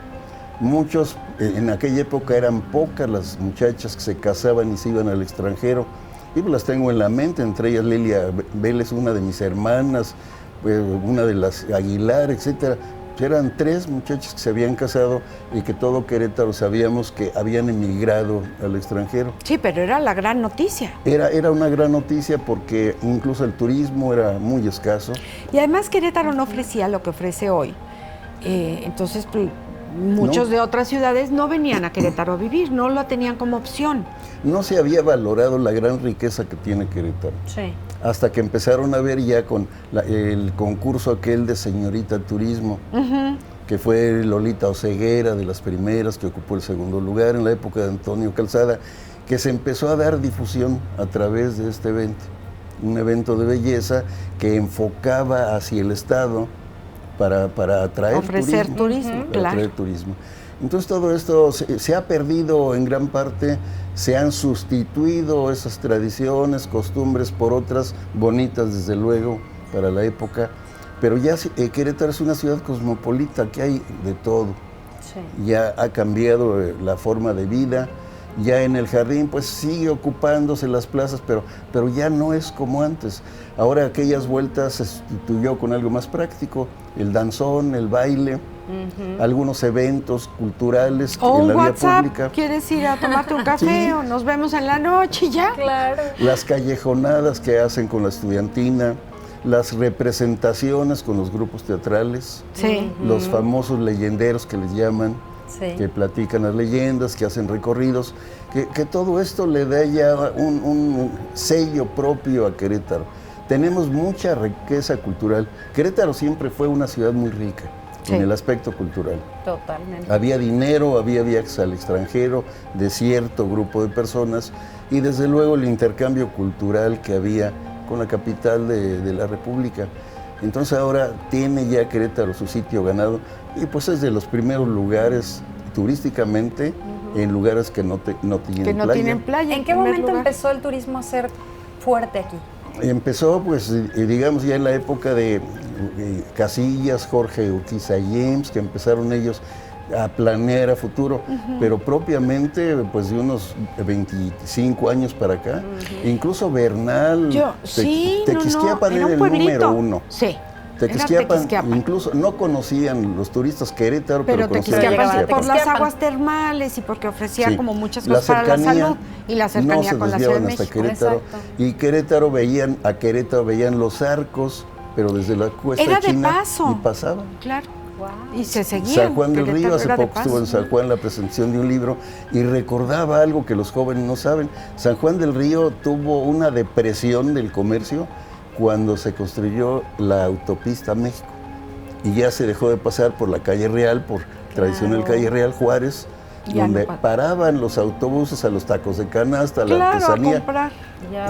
Muchos, en aquella época eran pocas las muchachas que se casaban y se iban al extranjero. Y pues las tengo en la mente, entre ellas Lelia Vélez, una de mis hermanas, una de las Aguilar, etcétera. Eran 3 muchachas que se habían casado y que todo Querétaro sabíamos que habían emigrado al extranjero. Sí, pero era la gran noticia. Era una gran noticia porque incluso el turismo era muy escaso. Y además Querétaro no ofrecía lo que ofrece hoy. Entonces, pues, muchos No. de otras ciudades no venían a Querétaro a vivir, no lo tenían como opción. No se había valorado la gran riqueza que tiene Querétaro. Sí. Hasta que empezaron a ver ya con el concurso aquel de Señorita Turismo, que fue Lolita Oceguera, de las primeras, que ocupó el segundo lugar en la época de Antonio Calzada, que se empezó a dar difusión a través de este evento. Un evento de belleza que enfocaba hacia el Estado para atraer Ofrecer turismo, para claro. atraer turismo. Entonces todo esto se ha perdido en gran parte, se han sustituido esas tradiciones, costumbres por otras bonitas desde luego para la época, pero ya Querétaro es una ciudad cosmopolita, que hay de todo. Sí. Ya ha cambiado la forma de vida, ya en el jardín pues sigue ocupándose las plazas, pero ya no es como antes. Ahora aquellas vueltas se sustituyó con algo más práctico, el danzón, el baile, algunos eventos culturales O en un la vía WhatsApp, pública. ¿quieres ir a tomarte un café Sí. o nos vemos en la noche y ya? Claro. Las callejonadas que hacen con la estudiantina, las representaciones con los grupos teatrales, Sí. los famosos leyenderos que les llaman, Sí. que platican las leyendas, que hacen recorridos, que todo esto le da ya un sello propio a Querétaro. Tenemos mucha riqueza cultural. Querétaro siempre fue una ciudad muy rica Sí. en el aspecto cultural. Totalmente. Había dinero, había viajes al extranjero de cierto grupo de personas y desde luego el intercambio cultural que había con la capital de la República. Entonces ahora tiene ya Querétaro su sitio ganado y pues es de los primeros lugares turísticamente en lugares que no tienen playa. ¿En qué momento empezó el turismo a ser fuerte aquí? Empezó, pues, digamos, ya en la época de Casillas, Jorge Urquiza James, que empezaron ellos a planear a futuro, pero propiamente, pues, de unos 25 años para acá. Incluso Bernal, Tequisquiapan era el número uno. Sí. Tequisquiapan, incluso no conocían los turistas Querétaro, pero conocían Tequisquiapan por las aguas termales y porque ofrecía como muchas cosas para la salud y la cercanía con la Ciudad de México. Querétaro, y Querétaro veían los arcos, pero desde la cuesta era china de paso. Y pasaban. Claro. Wow. Y se seguían. San Juan del Río, hace poco estuvo en San Juan la presentación de un libro y recordaba algo que los jóvenes no saben. San Juan del Río tuvo una depresión del comercio cuando se construyó la autopista a México y ya se dejó de pasar por la calle Real, por tradicional calle Real Juárez, donde paraban los autobuses a los tacos de canasta, a la artesanía.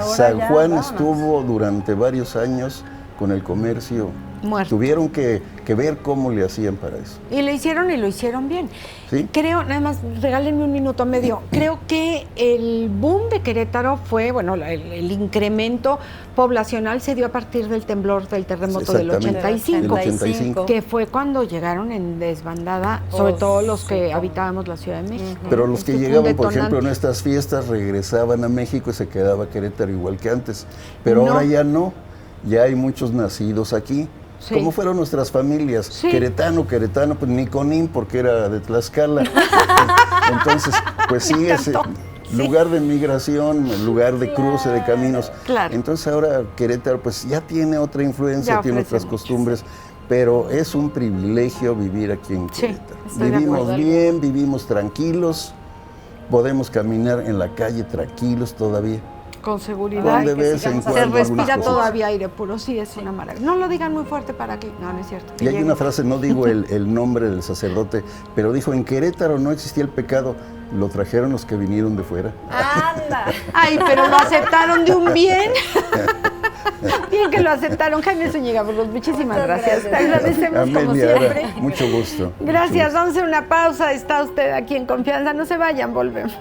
San Juan estuvo durante varios años con el comercio muerto. Tuvieron que ver cómo le hacían para eso. Y lo hicieron bien. ¿Sí? Creo, nada más, regálenme un minuto medio. Creo que el boom de Querétaro fue, bueno, el incremento poblacional se dio a partir del temblor, del terremoto del 85, que fue cuando llegaron en desbandada, sobre todo los que habitábamos la Ciudad de México. Pero los que llegaban, por ejemplo, en estas fiestas, regresaban a México y se quedaba Querétaro igual que antes. Pero ahora ya no, ya hay muchos nacidos aquí. Sí. ¿Cómo fueron nuestras familias? Sí. Queretano, pues Niconín, porque era de Tlaxcala. Entonces, pues sí, es lugar de migración, lugar de cruce de caminos. Claro. Entonces ahora Querétaro pues ya tiene otra influencia, tiene otras costumbres, pero es un privilegio vivir aquí en Querétaro. Vivimos bien, vivimos tranquilos, podemos caminar en la calle tranquilos todavía. Con seguridad, se respira todavía aire puro, sí, es una maravilla. No lo digan muy fuerte para que, no es cierto. Y hay una frase, no digo el nombre del sacerdote, pero dijo, en Querétaro no existía el pecado, lo trajeron los que vinieron de fuera. ¡Anda! Ay, pero lo aceptaron de un bien. Bien que lo aceptaron. Jaime Zúñiga Burgos, muchísimas gracias. Te agradecemos Amelia, como siempre. Mucho gusto. Gracias, vamos a hacer una pausa. Está usted aquí en Confianza, no se vayan, volvemos.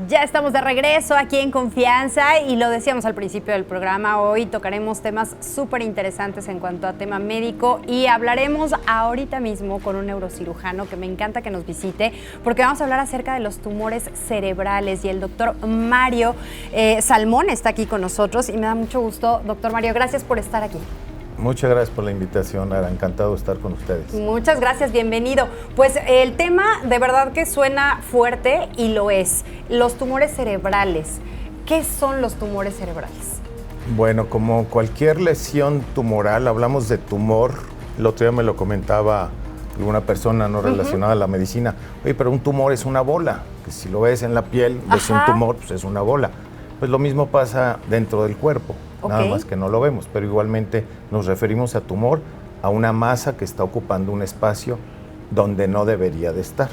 Ya estamos de regreso aquí en Confianza y lo decíamos al principio del programa, hoy tocaremos temas súper interesantes en cuanto a tema médico y hablaremos ahorita mismo con un neurocirujano que me encanta que nos visite porque vamos a hablar acerca de los tumores cerebrales y el doctor Mario Salmón está aquí con nosotros y me da mucho gusto. Doctor Mario, gracias por estar aquí. Muchas gracias por la invitación, Ara, encantado de estar con ustedes. Muchas gracias, bienvenido. Pues el tema de verdad que suena fuerte y lo es. Los tumores cerebrales. ¿Qué son los tumores cerebrales? Bueno, como cualquier lesión tumoral, hablamos de tumor. El otro día me lo comentaba alguna persona no relacionada a la medicina. Oye, pero un tumor es una bola, que si lo ves en la piel, ves un tumor, pues es una bola. Pues lo mismo pasa dentro del cuerpo. Nada más que no lo vemos, pero igualmente nos referimos a tumor, a una masa que está ocupando un espacio donde no debería de estar.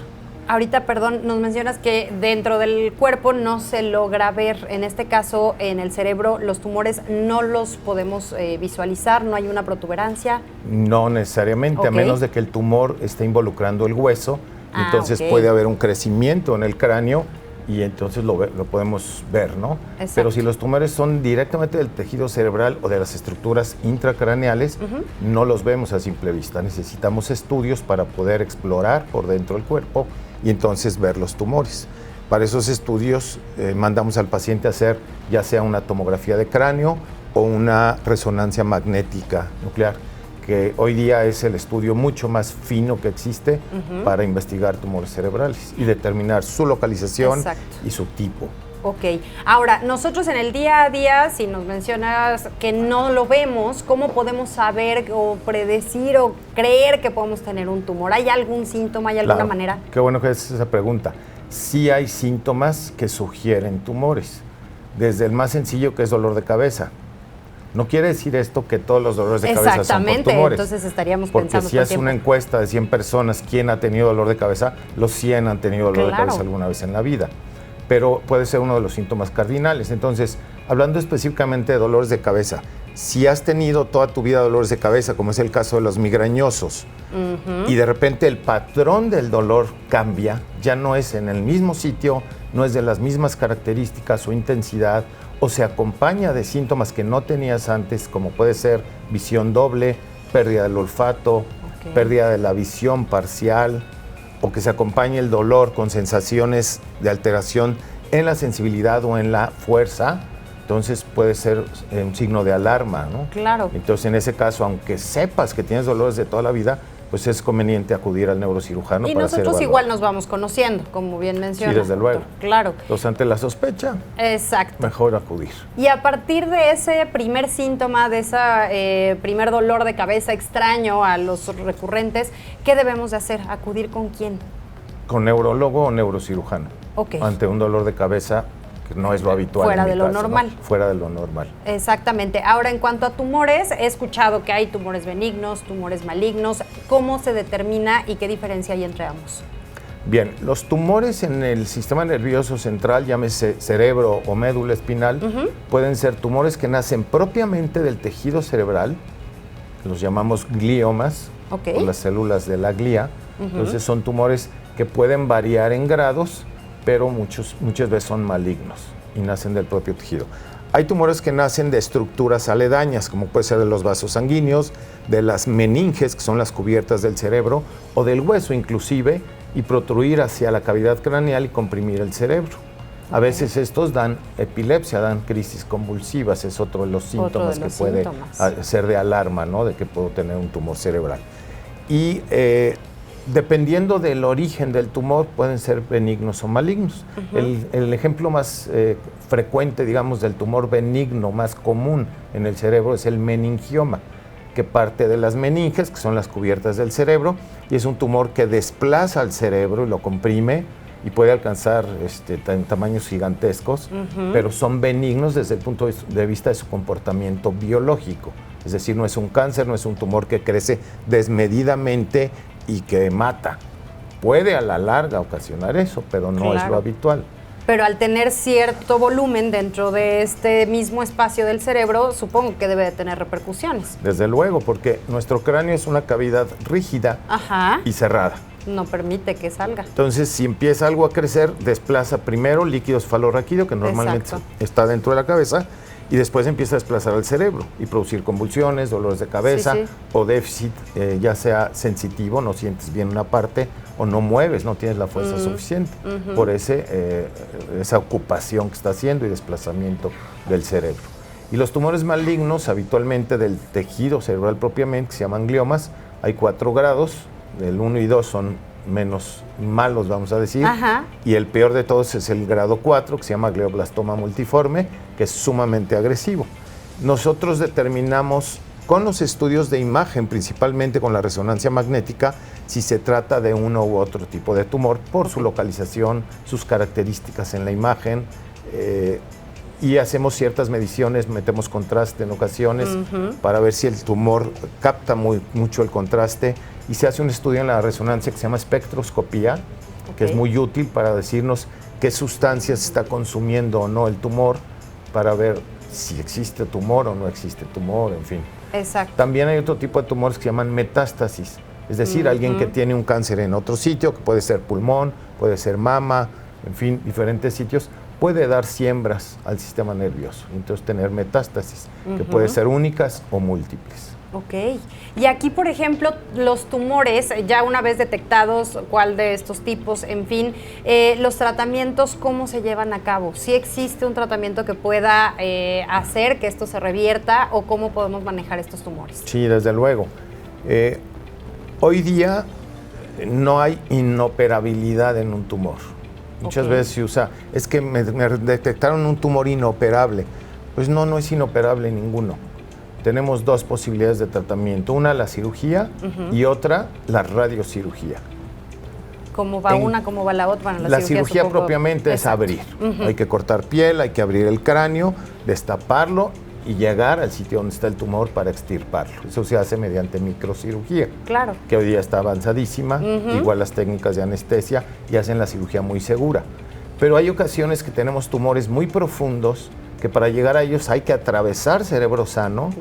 Ahorita, perdón, nos mencionas que dentro del cuerpo no se logra ver, en este caso en el cerebro, los tumores no los podemos visualizar, no hay una protuberancia. No necesariamente, a menos de que el tumor esté involucrando el hueso, entonces puede haber un crecimiento en el cráneo y entonces lo podemos ver, ¿no? Exacto. Pero si los tumores son directamente del tejido cerebral o de las estructuras intracraneales, no los vemos a simple vista. Necesitamos estudios para poder explorar por dentro del cuerpo y entonces ver los tumores. Para esos estudios mandamos al paciente a hacer ya sea una tomografía de cráneo o una resonancia magnética nuclear, que hoy día es el estudio mucho más fino que existe para investigar tumores cerebrales y determinar su localización y su tipo. Ok. Ahora, nosotros en el día a día, si nos mencionas que no lo vemos, ¿cómo podemos saber o predecir o creer que podemos tener un tumor? ¿Hay algún síntoma, hay alguna manera? Qué bueno que haces esa pregunta. Sí hay síntomas que sugieren tumores, desde el más sencillo que es dolor de cabeza. No quiere decir esto que todos los dolores de cabeza son por tumores. Entonces estaríamos porque pensando si haces una encuesta de 100 personas, ¿quién ha tenido dolor de cabeza? Los 100 han tenido dolor de cabeza alguna vez en la vida. pero puede ser uno de los síntomas cardinales. Entonces, hablando específicamente de dolores de cabeza, si has tenido toda tu vida dolores de cabeza, como es el caso de los migrañosos, y de repente el patrón del dolor cambia, ya no es en el mismo sitio, no es de las mismas características o intensidad, o se acompaña de síntomas que no tenías antes, como puede ser visión doble, pérdida del olfato, pérdida de la visión parcial, o que se acompañe el dolor con sensaciones de alteración en la sensibilidad o en la fuerza, entonces puede ser un signo de alarma, ¿no? Claro. Entonces, en ese caso, aunque sepas que tienes dolores de toda la vida, pues es conveniente acudir al neurocirujano y para hacer nosotros evaluación. igual nos vamos conociendo, como bien mencionas. Sí, desde luego. Doctor. Claro. Entonces, ante la sospecha, Exacto. mejor acudir. Y a partir de ese primer síntoma, de ese primer dolor de cabeza extraño a los recurrentes, ¿qué debemos de hacer? ¿Acudir con quién? Con neurólogo o neurocirujano. Ok. Ante un dolor de cabeza que no es lo habitual. Fuera en mi de lo caso, normal. ¿no? Fuera de lo normal. Exactamente. Ahora, en cuanto a tumores, he escuchado que hay tumores benignos, tumores malignos. ¿Cómo se determina y qué diferencia hay entre ambos? Bien, los tumores en el sistema nervioso central, llámese cerebro o médula espinal, pueden ser tumores que nacen propiamente del tejido cerebral, los llamamos gliomas, o las células de la glía. Entonces son tumores que pueden variar en grados, pero muchas veces son malignos y nacen del propio tejido. Hay tumores que nacen de estructuras aledañas, como puede ser de los vasos sanguíneos, de las meninges, que son las cubiertas del cerebro, o del hueso inclusive, y protruir hacia la cavidad craneal y comprimir el cerebro. A veces estos dan epilepsia, dan crisis convulsivas, es otro de los síntomas que puede ser de alarma, ¿no? De que puedo tener un tumor cerebral. Y dependiendo del origen del tumor, pueden ser benignos o malignos. El ejemplo más frecuente, digamos, del tumor benigno más común en el cerebro es el meningioma, que parte de las meninges, que son las cubiertas del cerebro, y es un tumor que desplaza al cerebro y lo comprime y puede alcanzar tamaños gigantescos, pero son benignos desde el punto de vista de su comportamiento biológico. Es decir, no es un cáncer, no es un tumor que crece desmedidamente y que mata. Puede a la larga ocasionar eso, pero no es lo habitual. Pero al tener cierto volumen dentro de este mismo espacio del cerebro, supongo que debe de tener repercusiones. Desde luego, porque nuestro cráneo es una cavidad rígida y cerrada. No permite que salga. Entonces, si empieza algo a crecer, desplaza primero líquido cefalorraquídeo, que normalmente está dentro de la cabeza, y después empieza a desplazar al cerebro y producir convulsiones, dolores de cabeza o déficit, ya sea sensitivo, no sientes bien una parte, o no mueves, no tienes la fuerza suficiente por esa ocupación que está haciendo y desplazamiento del cerebro. Y los tumores malignos, habitualmente del tejido cerebral propiamente, que se llaman gliomas, hay 4 grados, el 1 y 2 son menos malos, vamos a decir, y el peor de todos es el grado 4, que se llama glioblastoma multiforme, que es sumamente agresivo. Nosotros determinamos con los estudios de imagen, principalmente con la resonancia magnética, si se trata de uno u otro tipo de tumor por su localización, sus características en la imagen, y hacemos ciertas mediciones, metemos contraste en ocasiones para ver si el tumor capta mucho el contraste, y se hace un estudio en la resonancia que se llama espectroscopía, que es muy útil para decirnos qué sustancias está consumiendo o no el tumor, para ver si existe tumor o no existe tumor, en fin. Exacto. También hay otro tipo de tumores que se llaman metástasis, es decir, alguien que tiene un cáncer en otro sitio, que puede ser pulmón, puede ser mama, en fin, diferentes sitios, puede dar siembras al sistema nervioso, entonces tener metástasis, que pueden ser únicas o múltiples. Ok. Y aquí, por ejemplo, los tumores, ya una vez detectados, cuál de estos tipos, en fin, los tratamientos, ¿cómo se llevan a cabo? ¿Sí existe un tratamiento que pueda hacer que esto se revierta o cómo podemos manejar estos tumores? Sí, desde luego. Hoy día no hay inoperabilidad en un tumor. Muchas veces se usa, es que me detectaron un tumor inoperable. Pues no es inoperable ninguno. Tenemos 2 posibilidades de tratamiento, una la cirugía y otra la radiocirugía. ¿Cómo va una, cómo va la otra? Bueno, la cirugía propiamente es abrir. Hay que cortar piel, hay que abrir el cráneo, destaparlo y llegar al sitio donde está el tumor para extirparlo. Eso se hace mediante microcirugía, que hoy día está avanzadísima, igual las técnicas de anestesia, y hacen la cirugía muy segura. Pero hay ocasiones que tenemos tumores muy profundos que para llegar a ellos hay que atravesar cerebro sano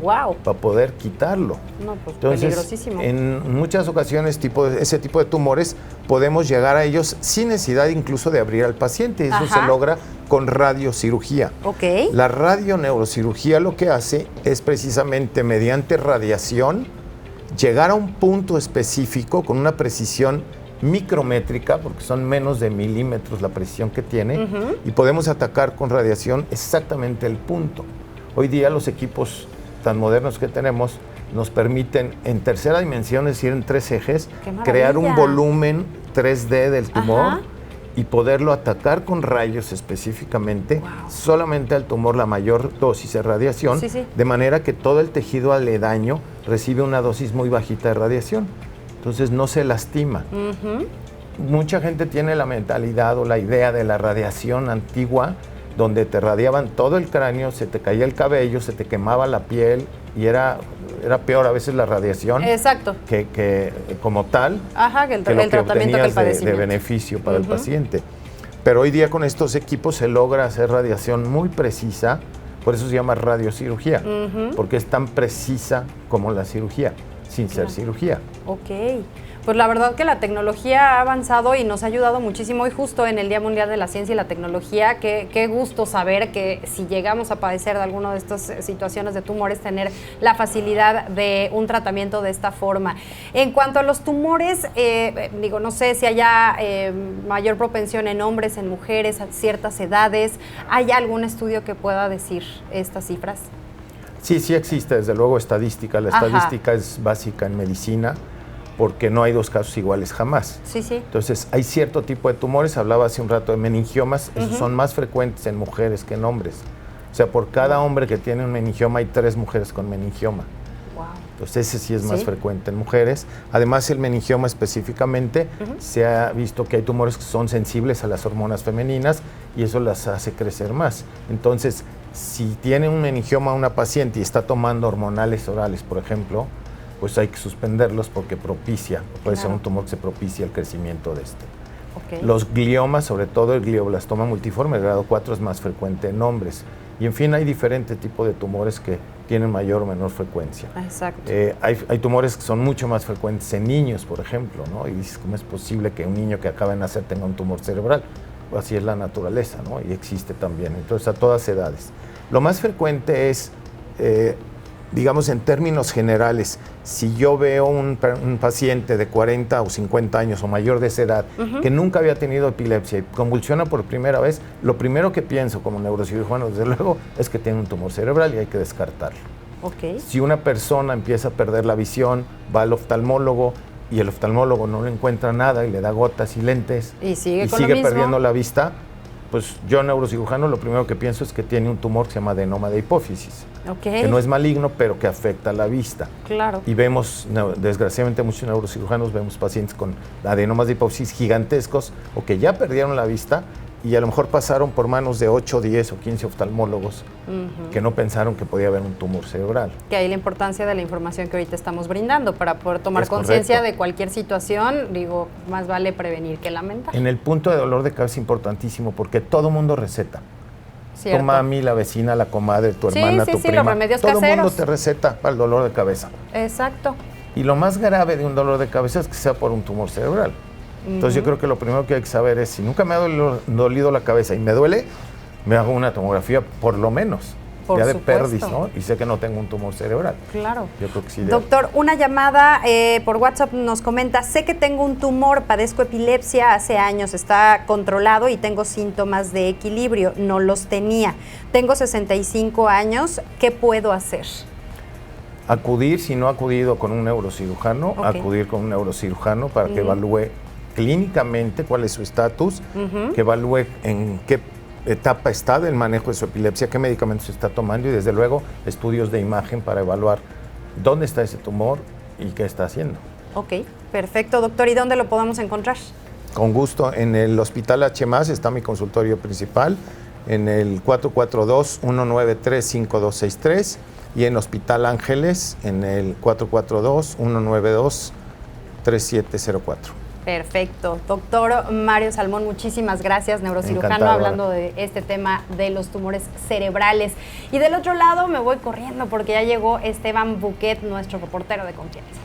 para poder quitarlo. No, pues entonces, peligrosísimo. En muchas ocasiones ese tipo de tumores podemos llegar a ellos sin necesidad incluso de abrir al paciente. Eso se logra con radiocirugía. La radioneurocirugía lo que hace es precisamente mediante radiación llegar a un punto específico con una precisión micrométrica, porque son menos de milímetros la precisión que tiene, y podemos atacar con radiación exactamente el punto. Hoy día los equipos tan modernos que tenemos nos permiten en tercera dimensión, es decir, en 3 ejes, crear un volumen 3D del tumor y poderlo atacar con rayos específicamente, solamente al tumor la mayor dosis de radiación, de manera que todo el tejido aledaño recibe una dosis muy bajita de radiación. Entonces no se lastima. Mucha gente tiene la mentalidad o la idea de la radiación antigua, donde te radiaban todo el cráneo, se te caía el cabello, se te quemaba la piel y era peor a veces la radiación que como tal, que el tratamiento que el padecimiento. De beneficio para el paciente. Pero hoy día con estos equipos se logra hacer radiación muy precisa, por eso se llama radiocirugía, porque es tan precisa como la cirugía, sin ser cirugía. Pues la verdad que la tecnología ha avanzado y nos ha ayudado muchísimo, y justo en el Día Mundial de la Ciencia y la Tecnología, qué gusto saber que si llegamos a padecer de alguna de estas situaciones de tumores, tener la facilidad de un tratamiento de esta forma. En cuanto a los tumores, no sé si haya mayor propensión en hombres, en mujeres, a ciertas edades. ¿Hay algún estudio que pueda decir estas cifras? Sí existe, desde luego, estadística. La estadística es básica en medicina, porque no hay 2 casos iguales jamás. Entonces, hay cierto tipo de tumores, hablaba hace un rato de meningiomas, esos son más frecuentes en mujeres que en hombres. O sea, por cada hombre que tiene un meningioma hay 3 mujeres con meningioma. Entonces, ese sí es más frecuente en mujeres. Además, el meningioma específicamente, se ha visto que hay tumores que son sensibles a las hormonas femeninas y eso las hace crecer más. Entonces, si tiene un meningioma una paciente y está tomando hormonales orales, por ejemplo, pues hay que suspenderlos porque puede ser un tumor que se propicia el crecimiento de este. Los gliomas, sobre todo el glioblastoma multiforme, el grado 4 es más frecuente en hombres. Y en fin, hay diferentes tipos de tumores que tienen mayor o menor frecuencia. Hay tumores que son mucho más frecuentes en niños, por ejemplo, ¿no? Y dices, ¿cómo es posible que un niño que acaba de nacer tenga un tumor cerebral? Pues así es la naturaleza, ¿no? Y existe también. Entonces, a todas edades. Lo más frecuente es... digamos, en términos generales, si yo veo un paciente de 40 o 50 años o mayor de esa edad que nunca había tenido epilepsia y convulsiona por primera vez, lo primero que pienso como neurocirujano, desde luego, es que tiene un tumor cerebral y hay que descartarlo. Si una persona empieza a perder la visión, va al oftalmólogo y el oftalmólogo no le encuentra nada y le da gotas y lentes y sigue perdiendo la vista, pues yo, neurocirujano, lo primero que pienso es que tiene un tumor que se llama adenoma de hipófisis, que no es maligno, pero que afecta la vista. Y vemos, desgraciadamente, muchos neurocirujanos vemos pacientes con adenomas de hipófisis gigantescos o que ya perdieron la vista y a lo mejor pasaron por manos de 8, 10 o 15 oftalmólogos que no pensaron que podía haber un tumor cerebral. Que hay la importancia de la información que ahorita estamos brindando para poder tomar conciencia de cualquier situación. Digo, más vale prevenir que lamentar. En el punto de dolor de cabeza es importantísimo porque todo mundo receta. Tu mami, la vecina, la comadre, tu hermana, tu prima. Los remedios todo caseros. Todo mundo te receta para el dolor de cabeza. Y lo más grave de un dolor de cabeza es que sea por un tumor cerebral. Entonces yo creo que lo primero que hay que saber es, si nunca me ha dolido la cabeza y me duele, me hago una tomografía por lo menos, ya de perdiz, ¿no? Y sé que no tengo un tumor cerebral. Yo creo que sí. Doctor, una llamada por WhatsApp nos comenta, sé que tengo un tumor, padezco epilepsia hace años, está controlado y tengo síntomas de equilibrio, no los tenía. Tengo 65 años, ¿qué puedo hacer? Acudir, si no ha acudido con un neurocirujano, acudir con un neurocirujano para que evalúe clínicamente cuál es su estatus, que evalúe en qué etapa está del manejo de su epilepsia, qué medicamentos está tomando y desde luego estudios de imagen para evaluar dónde está ese tumor y qué está haciendo. Perfecto, doctor. ¿Y dónde lo podemos encontrar? Con gusto, en el Hospital H+, está mi consultorio principal, en el 442-193-5263 y en Hospital Ángeles, en el 442-192-3704. Perfecto. Doctor Mario Salmón, muchísimas gracias, neurocirujano, Encantado. hablando de este tema de los tumores cerebrales. Y del otro lado me voy corriendo porque ya llegó Esteban Buquet, nuestro reportero de confianza.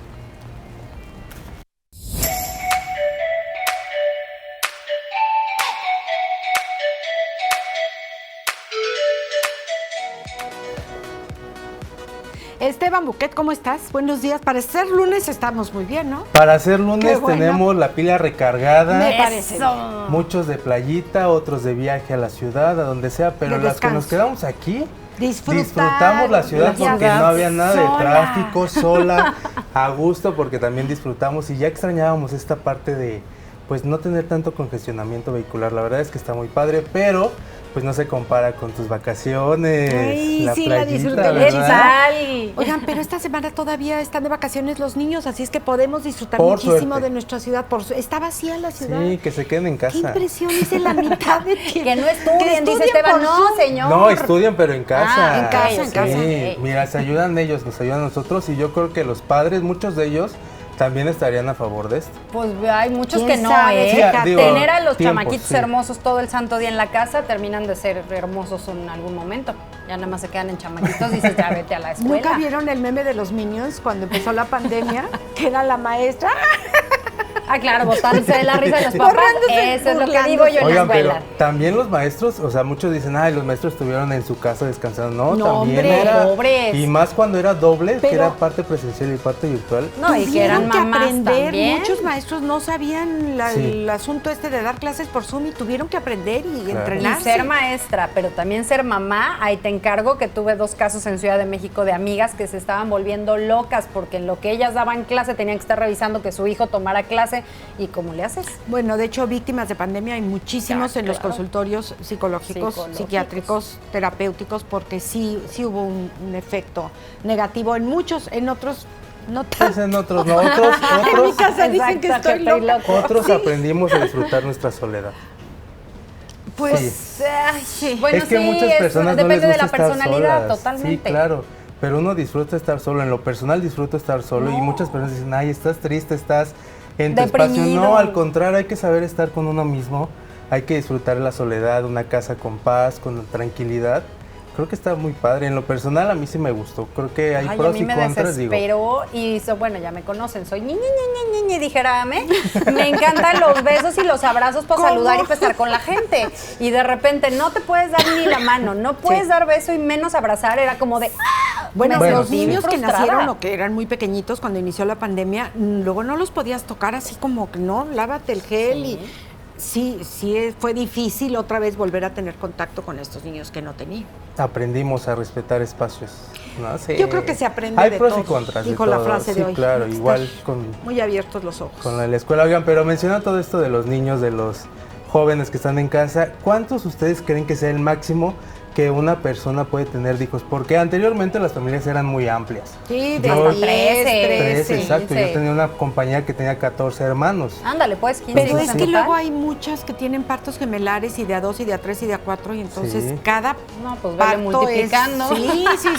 Esteban Buquet, ¿cómo estás? Buenos días. Para ser lunes estamos muy bien, ¿no? Para ser lunes Qué bueno. tenemos la pila recargada. Me parece bien. Muchos de playita, otros de viaje a la ciudad, a donde sea, pero De las que descanso. nos quedamos aquí, Disfrutar disfrutamos la ciudad la porque ciudad no había nada de sola. tráfico, sola, a gusto porque también disfrutamos y ya extrañábamos esta parte de pues no tener tanto congestionamiento vehicular. La verdad es que está muy padre, pero pues no se compara con tus vacaciones. Ay, la sí, playita, la disfruté. ¿Qué ¿verdad? tal? Oigan, pero esta semana todavía están de vacaciones los niños, así es que podemos disfrutar Por muchísimo suerte. de nuestra ciudad. Está vacía la ciudad. Sí, que se queden en Qué casa. impresión, hice la mitad de tiempo. Que no estudien, dice estudien Esteban. por No, Zoom. señor. No, estudian, pero en casa. En casa, en casa. Sí, Ok. mira, se ayudan ellos, nos ayudan a nosotros y yo creo que los padres, muchos de ellos, también estarían a favor de esto. Pues hay muchos ¿Quién que no, sabe? ¿eh? Sí, digo, Tener a los tiempos, chamaquitos sí. hermosos todo el santo día en la casa terminan de ser hermosos en algún momento. Ya nada más se quedan en chamaquitos y dices, ya vete a la escuela. ¿Nunca vieron el meme de los Minions cuando empezó la pandemia? Que era la maestra. Ah, claro, botándose de la risa de los papás. Borrándose, Eso es lo que burlándose. digo yo en la Oigan, pero escuela. también los maestros, o sea, muchos dicen, ay, los maestros estuvieron en su casa descansando. No, No, también hombre, era. pobres. Y más cuando era doble, que Pero- era parte presencial y parte virtual. No, y que eran Tuvieron que mamás aprender. también. Muchos maestros no sabían Sí. el asunto este de dar clases por Zoom y tuvieron que aprender y Claro. Y entrenarse. ser maestra, pero también ser mamá, ahí te encargo que tuve 2 casos en Ciudad de México de amigas que se estaban volviendo locas porque en lo que ellas daban clase tenían que estar revisando que su hijo tomara clase y ¿cómo le haces? Bueno, de hecho, víctimas de pandemia hay muchísimos Ya, en los claro. consultorios psicológicos, Psicológicos. psiquiátricos, terapéuticos, porque sí hubo un efecto negativo en muchos, en otros no tanto. Pues en otros, no, otros, En mi casa dicen que Exacto, estoy que estoy loca. loco. otros Sí. aprendimos a disfrutar nuestra soledad. Pues Ay, bueno, es que sí, muchas personas no depende les de gusta la estar personalidad, solas. totalmente. Sí, claro, pero uno disfruta estar solo. En lo personal disfruto estar solo y muchas personas dicen, ay, estás triste, estás en tu espacio. Deprimido. No, al contrario, hay que saber estar con uno mismo, hay que disfrutar la soledad, una casa con paz, con tranquilidad. Creo que está muy padre. En lo personal a mí sí me gustó. Creo que hay Ay, a pros mí y me contras, digo. desesperó y bueno, ya me conocen, soy ñi, dijera Ame. Me encantan los besos y los abrazos para ¿Cómo? saludar y para estar con la gente. Y de repente no te puedes dar ni la mano, no puedes dar beso y menos abrazar, era como de Bueno, Bueno, los sí. niños que frustrada. nacieron o que eran muy pequeñitos cuando inició la pandemia, luego no los podías tocar así como que no, lávate el gel y sí, fue difícil otra vez volver a tener contacto con estos niños que no tenían. Aprendimos a respetar espacios. ¿no? Sí. Yo creo que se aprende Hay de pros todo, y contras de dijo la todo. frase de Sí, hoy. claro, Hay que igual estar con muy abiertos los ojos. con la escuela. Oigan, pero mencionando todo esto de los niños, de los jóvenes que están en casa, ¿cuántos ustedes creen que sea el máximo que una persona puede tener de hijos? Porque anteriormente las familias eran muy amplias. Sí, de Yo- 10, 13, 13. exacto. 15. Yo tenía una compañía que tenía 14 hermanos. ándale, pues 15 Pero hijos es en que total. luego hay muchas que tienen partos gemelares y de a 2 y de a 3 y de a 4 y entonces Sí. cada No, pues vele parto multiplicando.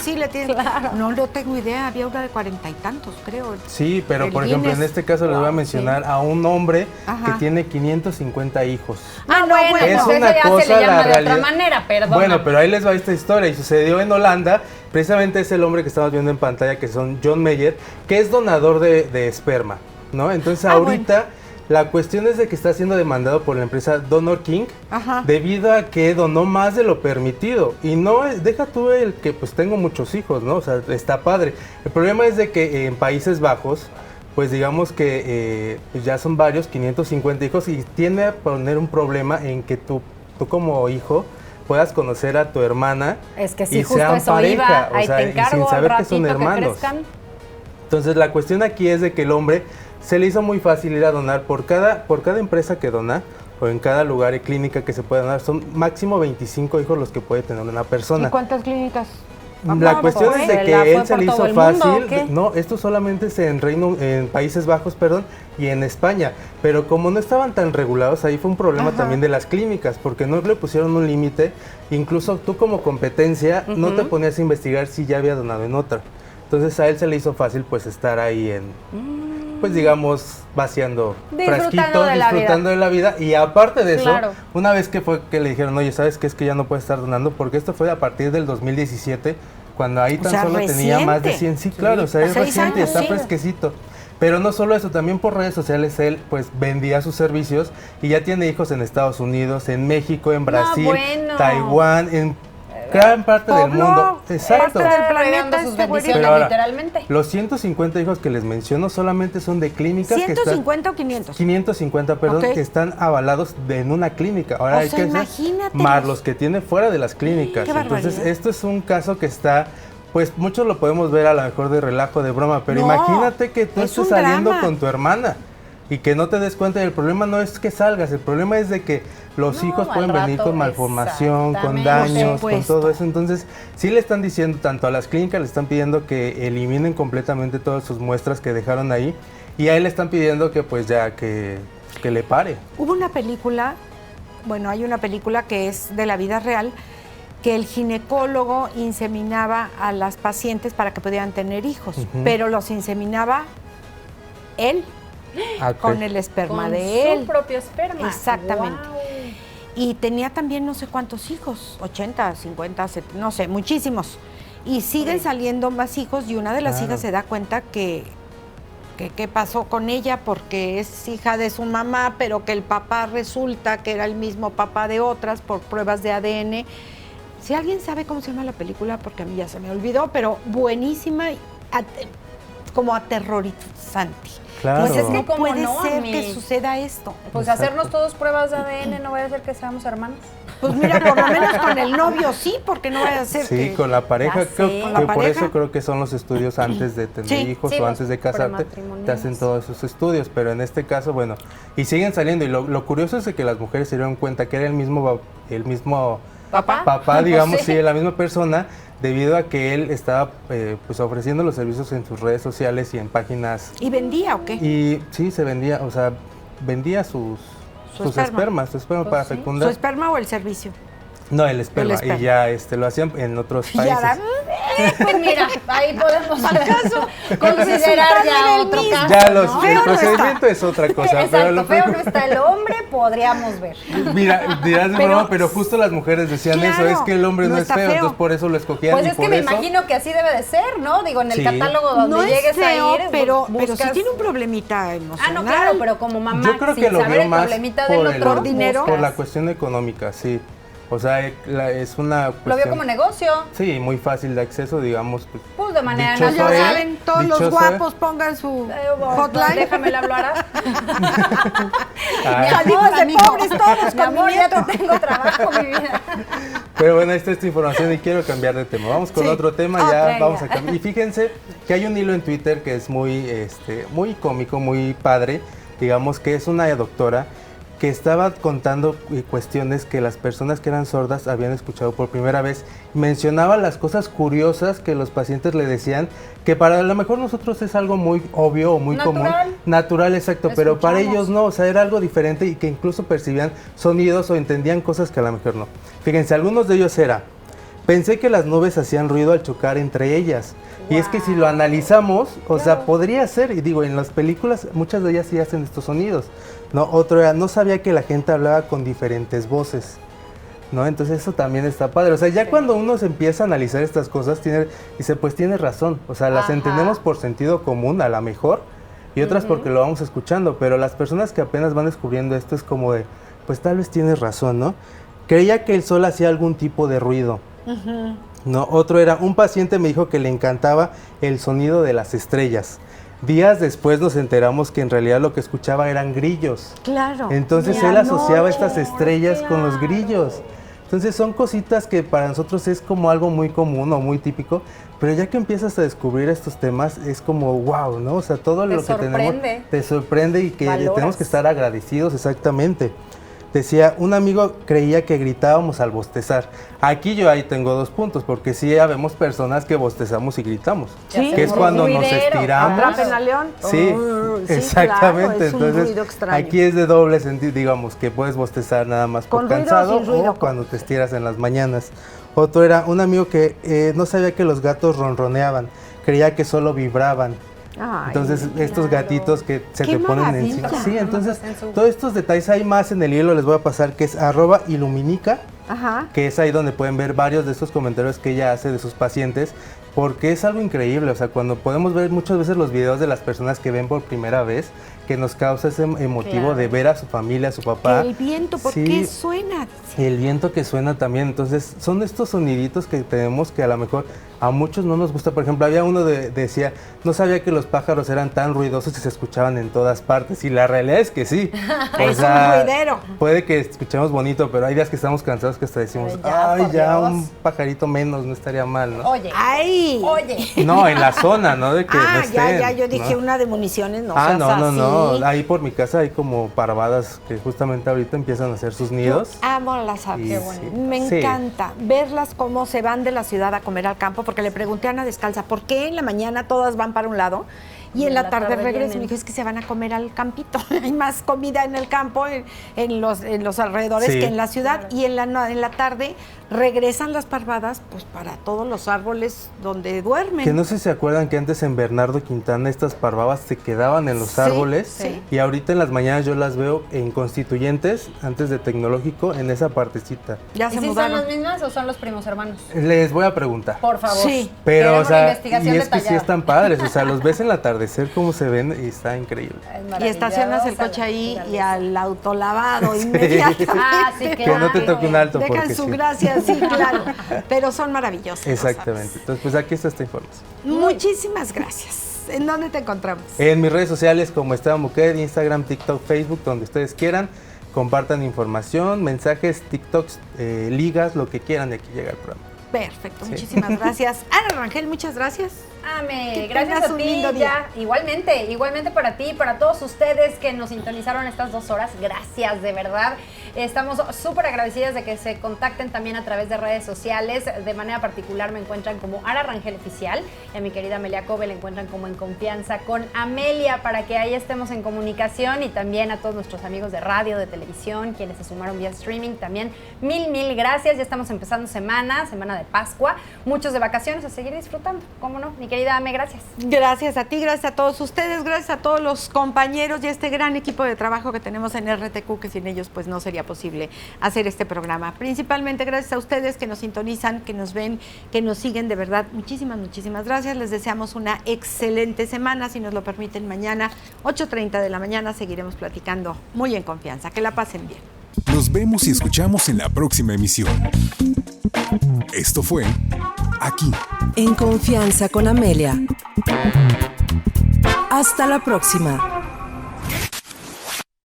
Sí, le tienen. Claro. No tengo idea, había una de 40 y tantos, creo. Sí, pero El por ejemplo, en Guinness. este caso les voy a mencionar a un hombre Ajá. que tiene 550 hijos. Ah, no, bueno, bueno. Es pues una eso ya cosa, se le llama la de realidad. otra manera, perdón. Bueno, pero ahí les va esta historia y sucedió en Holanda. Precisamente es el hombre que estamos viendo en pantalla, que son John Meyer, que es donador de esperma, ¿no? Entonces ahorita la cuestión es de que está siendo demandado por la empresa Donor King Ajá. debido a que donó más de lo permitido. Y no, deja tú el que pues tengo muchos hijos, ¿no? O sea, está padre. El problema es de que en Países Bajos, pues digamos que pues ya son varios, 550 hijos, y tiende a poner un problema en que tú como hijo puedas conocer a tu hermana es que sí, y justo sean eso pareja, iba, o ahí sea, te y encargo sin al saber que ratito son hermanos. crezcan. Entonces la cuestión aquí es de que el hombre se le hizo muy fácil ir a donar por cada empresa que dona o en cada lugar y clínica que se puede donar, son máximo 25 hijos los que puede tener una persona. ¿Y cuántas clínicas? La cuestión es de ¿La que fue él se por le todo hizo el mundo, fácil. o qué? No, esto solamente es en Países Bajos, perdón, y en España. Pero como no estaban tan regulados, ahí fue un problema también de las clínicas, porque no le pusieron un límite. Incluso tú como competencia no te ponías a investigar si ya había donado en otra. Entonces a él se le hizo fácil pues estar ahí pues digamos, vaciando Disfrutando frasquitos, de la disfrutando de la vida. Y aparte de eso, Claro. una vez que fue que le dijeron, oye, ¿sabes qué? Es que ya no puedes estar donando, porque esto fue a partir del 2017, cuando ahí tan solo tenía más de 100. Sí, claro, o sea, es 6 reciente, años, está sí. fresquecito. Pero no solo eso, también por redes sociales él pues vendía sus servicios y ya tiene hijos en Estados Unidos, en México, en Brasil, bueno. Taiwán, en gran parte del Pueblo, mundo. Exacto. parte del Regando planeta, sus este güerito. bendiciones, Pero ahora, literalmente. Los 150 hijos que les menciono solamente son de clínicas que están... 150 o 500. 550, perdón, Ok. que están avalados en una clínica. Ahora O hay sea, que hacer imagínate más los- los que tiene fuera de las clínicas. Qué Entonces, barbaridad. esto es un caso que está, pues muchos lo podemos ver a lo mejor de relajo, de broma, pero No, imagínate que tú es estés un saliendo drama. con tu hermana y que no te des cuenta. El problema no es que salgas, el problema es de que los No, hijos al pueden venir rato, con malformación, con exactamente. daños, Por con supuesto. todo eso. Entonces, sí le están diciendo, tanto a las clínicas le están pidiendo que eliminen completamente todas sus muestras que dejaron ahí, y a él le están pidiendo que pues ya que le pare. Hubo una película, bueno, hay una película que es de la vida real, que el ginecólogo inseminaba a las pacientes para que pudieran tener hijos, pero los inseminaba él Ah, ok. con el esperma Con de él. su propio esperma. Exactamente. Guau. Y tenía también no sé cuántos hijos, 80, 50, no sé, muchísimos. Y siguen saliendo más hijos y una de las Claro. hijas se da cuenta que qué pasó con ella porque es hija de su mamá, pero que el papá resulta que era el mismo papá de otras por pruebas de ADN. Si alguien sabe cómo se llama la película, porque a mí ya se me olvidó, pero buenísima, y como aterrorizante. Claro. Pues es Pues es que que no cómo puede no, ser Ami. que suceda esto. Pues Exacto. hacernos todos pruebas de ADN, no vaya a ser que seamos hermanos. Pues mira, por lo menos con el novio sí, porque no vaya a ser Sí, que... con la pareja, Ya creo sé. que Con la por pareja. eso creo que son los estudios antes de tener Sí, hijos sí, o los antes de casarte, prematrimoniales. te hacen todos esos estudios, pero en este caso, bueno, y siguen saliendo, y lo curioso es de que las mujeres se dieron cuenta que era el mismo papá, digamos, sí, la misma persona, debido a que él estaba pues ofreciendo los servicios en sus redes sociales y en páginas, ¿Y vendía o qué? y sí, se vendía, o sea, vendía sus esperma. su esperma Pues para sí. ¿Su fecundar. esperma o el servicio? No, el esperma, esperma. y ya lo hacían en otros Y países. ahora, Pues mira, ahí podemos ¿acaso? considerar ya Resultado otro del caso. Ya ¿no? el Feo no procedimiento es otra cosa, pero Exacto, lo feo no está el hombre, podríamos ver. Mira, dirás de Pero- broma, pero justo las mujeres decían Claro, eso, es que el hombre no, no es está feo, feo. entonces por eso lo escogían Pues y es que por me eso... imagino que así debe de ser, ¿no? Digo, en el Sí. catálogo donde no es llegues feo, a ir, pero sí buscas- tiene un problemita Ah, emocional. no, claro, pero como mamá, Yo creo sin que lo saber veo el más problemita por del el- otro, por dinero. por la buscas. cuestión económica, sí. O sea, es una Lo cuestión... vio como negocio, Sí, muy fácil de acceso, digamos. pues de manera Dichoso Ya él, natural. saben, todos los dichoso guapos pongan su hotline. Déjame la hablar. Ay, Salimos de pobres todos Mi con mi amor, ya nieto. te tengo trabajo, mi vida. Pero bueno, ahí está esta información y quiero cambiar de tema. Vamos con Sí, otro tema, otra ya vamos a idea. cambiar. Y fíjense que hay un hilo en Twitter que es muy cómico, muy padre. Digamos que es una doctora que estaba contando cuestiones que las personas que eran sordas habían escuchado por primera vez. Mencionaba las cosas curiosas que los pacientes le decían, que para lo mejor nosotros es algo muy obvio o muy común. Natural, exacto, pero para Escuchamos. ellos no, o sea, era algo diferente y que incluso percibían sonidos o entendían cosas que a lo mejor no. Fíjense, algunos de ellos era: pensé que las nubes hacían ruido al chocar entre ellas. Y es que si lo analizamos, o sea, podría ser, y digo, en las películas muchas de ellas sí hacen estos sonidos, ¿no? Otro era, no sabía que la gente hablaba con diferentes voces, ¿no? Entonces eso también está padre. O sea, ya cuando uno se empieza a analizar estas cosas, dice, pues tienes razón. O sea, las Ajá. entendemos por sentido común, a lo mejor, y otras porque lo vamos escuchando. Pero las personas que apenas van descubriendo esto es como de, pues tal vez tienes razón, ¿no? Creía que el sol hacía algún tipo de ruido. No, otro era, un paciente me dijo que le encantaba el sonido de las estrellas. Días después nos enteramos que en realidad lo que escuchaba eran grillos. Claro. Entonces él asociaba estas estrellas con los grillos. Entonces son cositas que para nosotros es como algo muy común o muy típico, pero ya que empiezas a descubrir estos temas es como wow, ¿no? O sea, todo lo que tenemos sorprende. te sorprende y que Valoras. tenemos que estar agradecidos, exactamente. Decía, un amigo creía que gritábamos al bostezar. Aquí yo ahí tengo 2 puntos, porque sí habemos personas que bostezamos y gritamos. Sí. Que es cuando nos estiramos. Atrapen al león. Sí, Sí, exactamente. claro, es un Entonces, ruido extraño. aquí es de doble sentido, digamos, que puedes bostezar nada más por ¿Con ruido o cansado sin ruido? o cuando te estiras en las mañanas. Otro era un amigo que no sabía que los gatos ronroneaban, creía que solo vibraban. Ay, entonces, estos gatitos que se ¡Qué te ponen maravilla! encima. Sí, entonces, todos estos detalles hay más en el hilo, les voy a pasar, que es @iluminica, Ajá. que es ahí donde pueden ver varios de estos comentarios que ella hace de sus pacientes, porque es algo increíble, o sea, cuando podemos ver muchas veces los videos de las personas que ven por primera vez, que nos causa ese emotivo de ver a su familia, a su papá. El viento, ¿por Sí, qué suena? el viento que suena también, entonces son estos soniditos que tenemos que a lo mejor a muchos no nos gusta. Por ejemplo, había uno decía, no sabía que los pájaros eran tan ruidosos y se escuchaban en todas partes, y la realidad es que sí. Es un ruidero. Puede que escuchemos bonito, pero hay días que estamos cansados que hasta decimos, por ya Dios. un pajarito menos no estaría mal, ¿no? Oye. ¡Ay! Oye. No, en la zona, ¿no? De que no estén, ya, yo dije ¿no? una de municiones, no Ah, seas no, así. ahí por mi casa hay como parvadas que justamente ahorita empiezan a hacer sus nidos. Yo amo las aves. Y Qué bonito. Me Sí. encanta verlas cómo se van de la ciudad a comer al campo, porque le pregunté a Ana Descalza, ¿por qué en la mañana todas van para un lado y en la tarde regresan? vienen. Me dijo, es que se van a comer al campito. Hay más comida en el campo, en los alrededores, Sí. que en la ciudad, y en la tarde regresan las parvadas pues para todos los árboles donde duermen. Que no sé si se acuerdan que antes en Bernardo Quintana estas parvabas se quedaban en los Sí, árboles, sí. y ahorita en las mañanas yo las veo en Constituyentes, antes de Tecnológico, en esa partecita. Ya ¿Y se si son mudaron. las mismas o son los primos hermanos? Les voy a preguntar. Por favor. Sí. Pero, Queremos o sea, una investigación y es que sí detallada. están padres, o sea, los ves en el atardecer cómo se ven y está increíble. Es Y estacionas el maravillosa coche la ahí y naturaleza. al auto-lavado inmediatamente. Ah, sí, Que no te toque un alto Dejan porque su sí. gracia, sí, claro. Pero son maravillosas. las Exactamente. aves. Entonces, pues aquí está esta información. Muchísimas gracias. ¿En dónde te encontramos? En mis redes sociales como Esteban Buquet, Instagram, TikTok, Facebook, donde ustedes quieran, compartan información, mensajes, TikToks, ligas, lo que quieran, de aquí llega el programa. Perfecto, Sí. muchísimas gracias. Ana Rangel, muchas gracias. Ame, Que gracias tengas a un ti, lindo día. ya. Igualmente para ti, para todos ustedes que nos sintonizaron estas 2 horas, gracias, de verdad. Estamos súper agradecidas de que se contacten también a través de redes sociales. De manera particular me encuentran como Ara Rangel Oficial, y a mi querida Amelia Cove la encuentran como En Confianza con Amelia, para que ahí estemos en comunicación, y también a todos nuestros amigos de radio, de televisión, quienes se sumaron vía streaming, también mil gracias. Ya estamos empezando semana de Pascua, muchos de vacaciones, a seguir disfrutando, ¿cómo no? Mi querida Ame, gracias. Gracias a ti, gracias a todos ustedes, gracias a todos los compañeros y a este gran equipo de trabajo que tenemos en RTQ, que sin ellos pues no sería posible hacer este programa. Principalmente gracias a ustedes que nos sintonizan, que nos ven, que nos siguen, de verdad, muchísimas gracias. Les deseamos una excelente semana. Si nos lo permiten, mañana 8:30 de la mañana seguiremos platicando muy en confianza. Que la pasen bien. Nos vemos y escuchamos en la próxima emisión. Esto fue Aquí. En Confianza con Amelia. Hasta la próxima.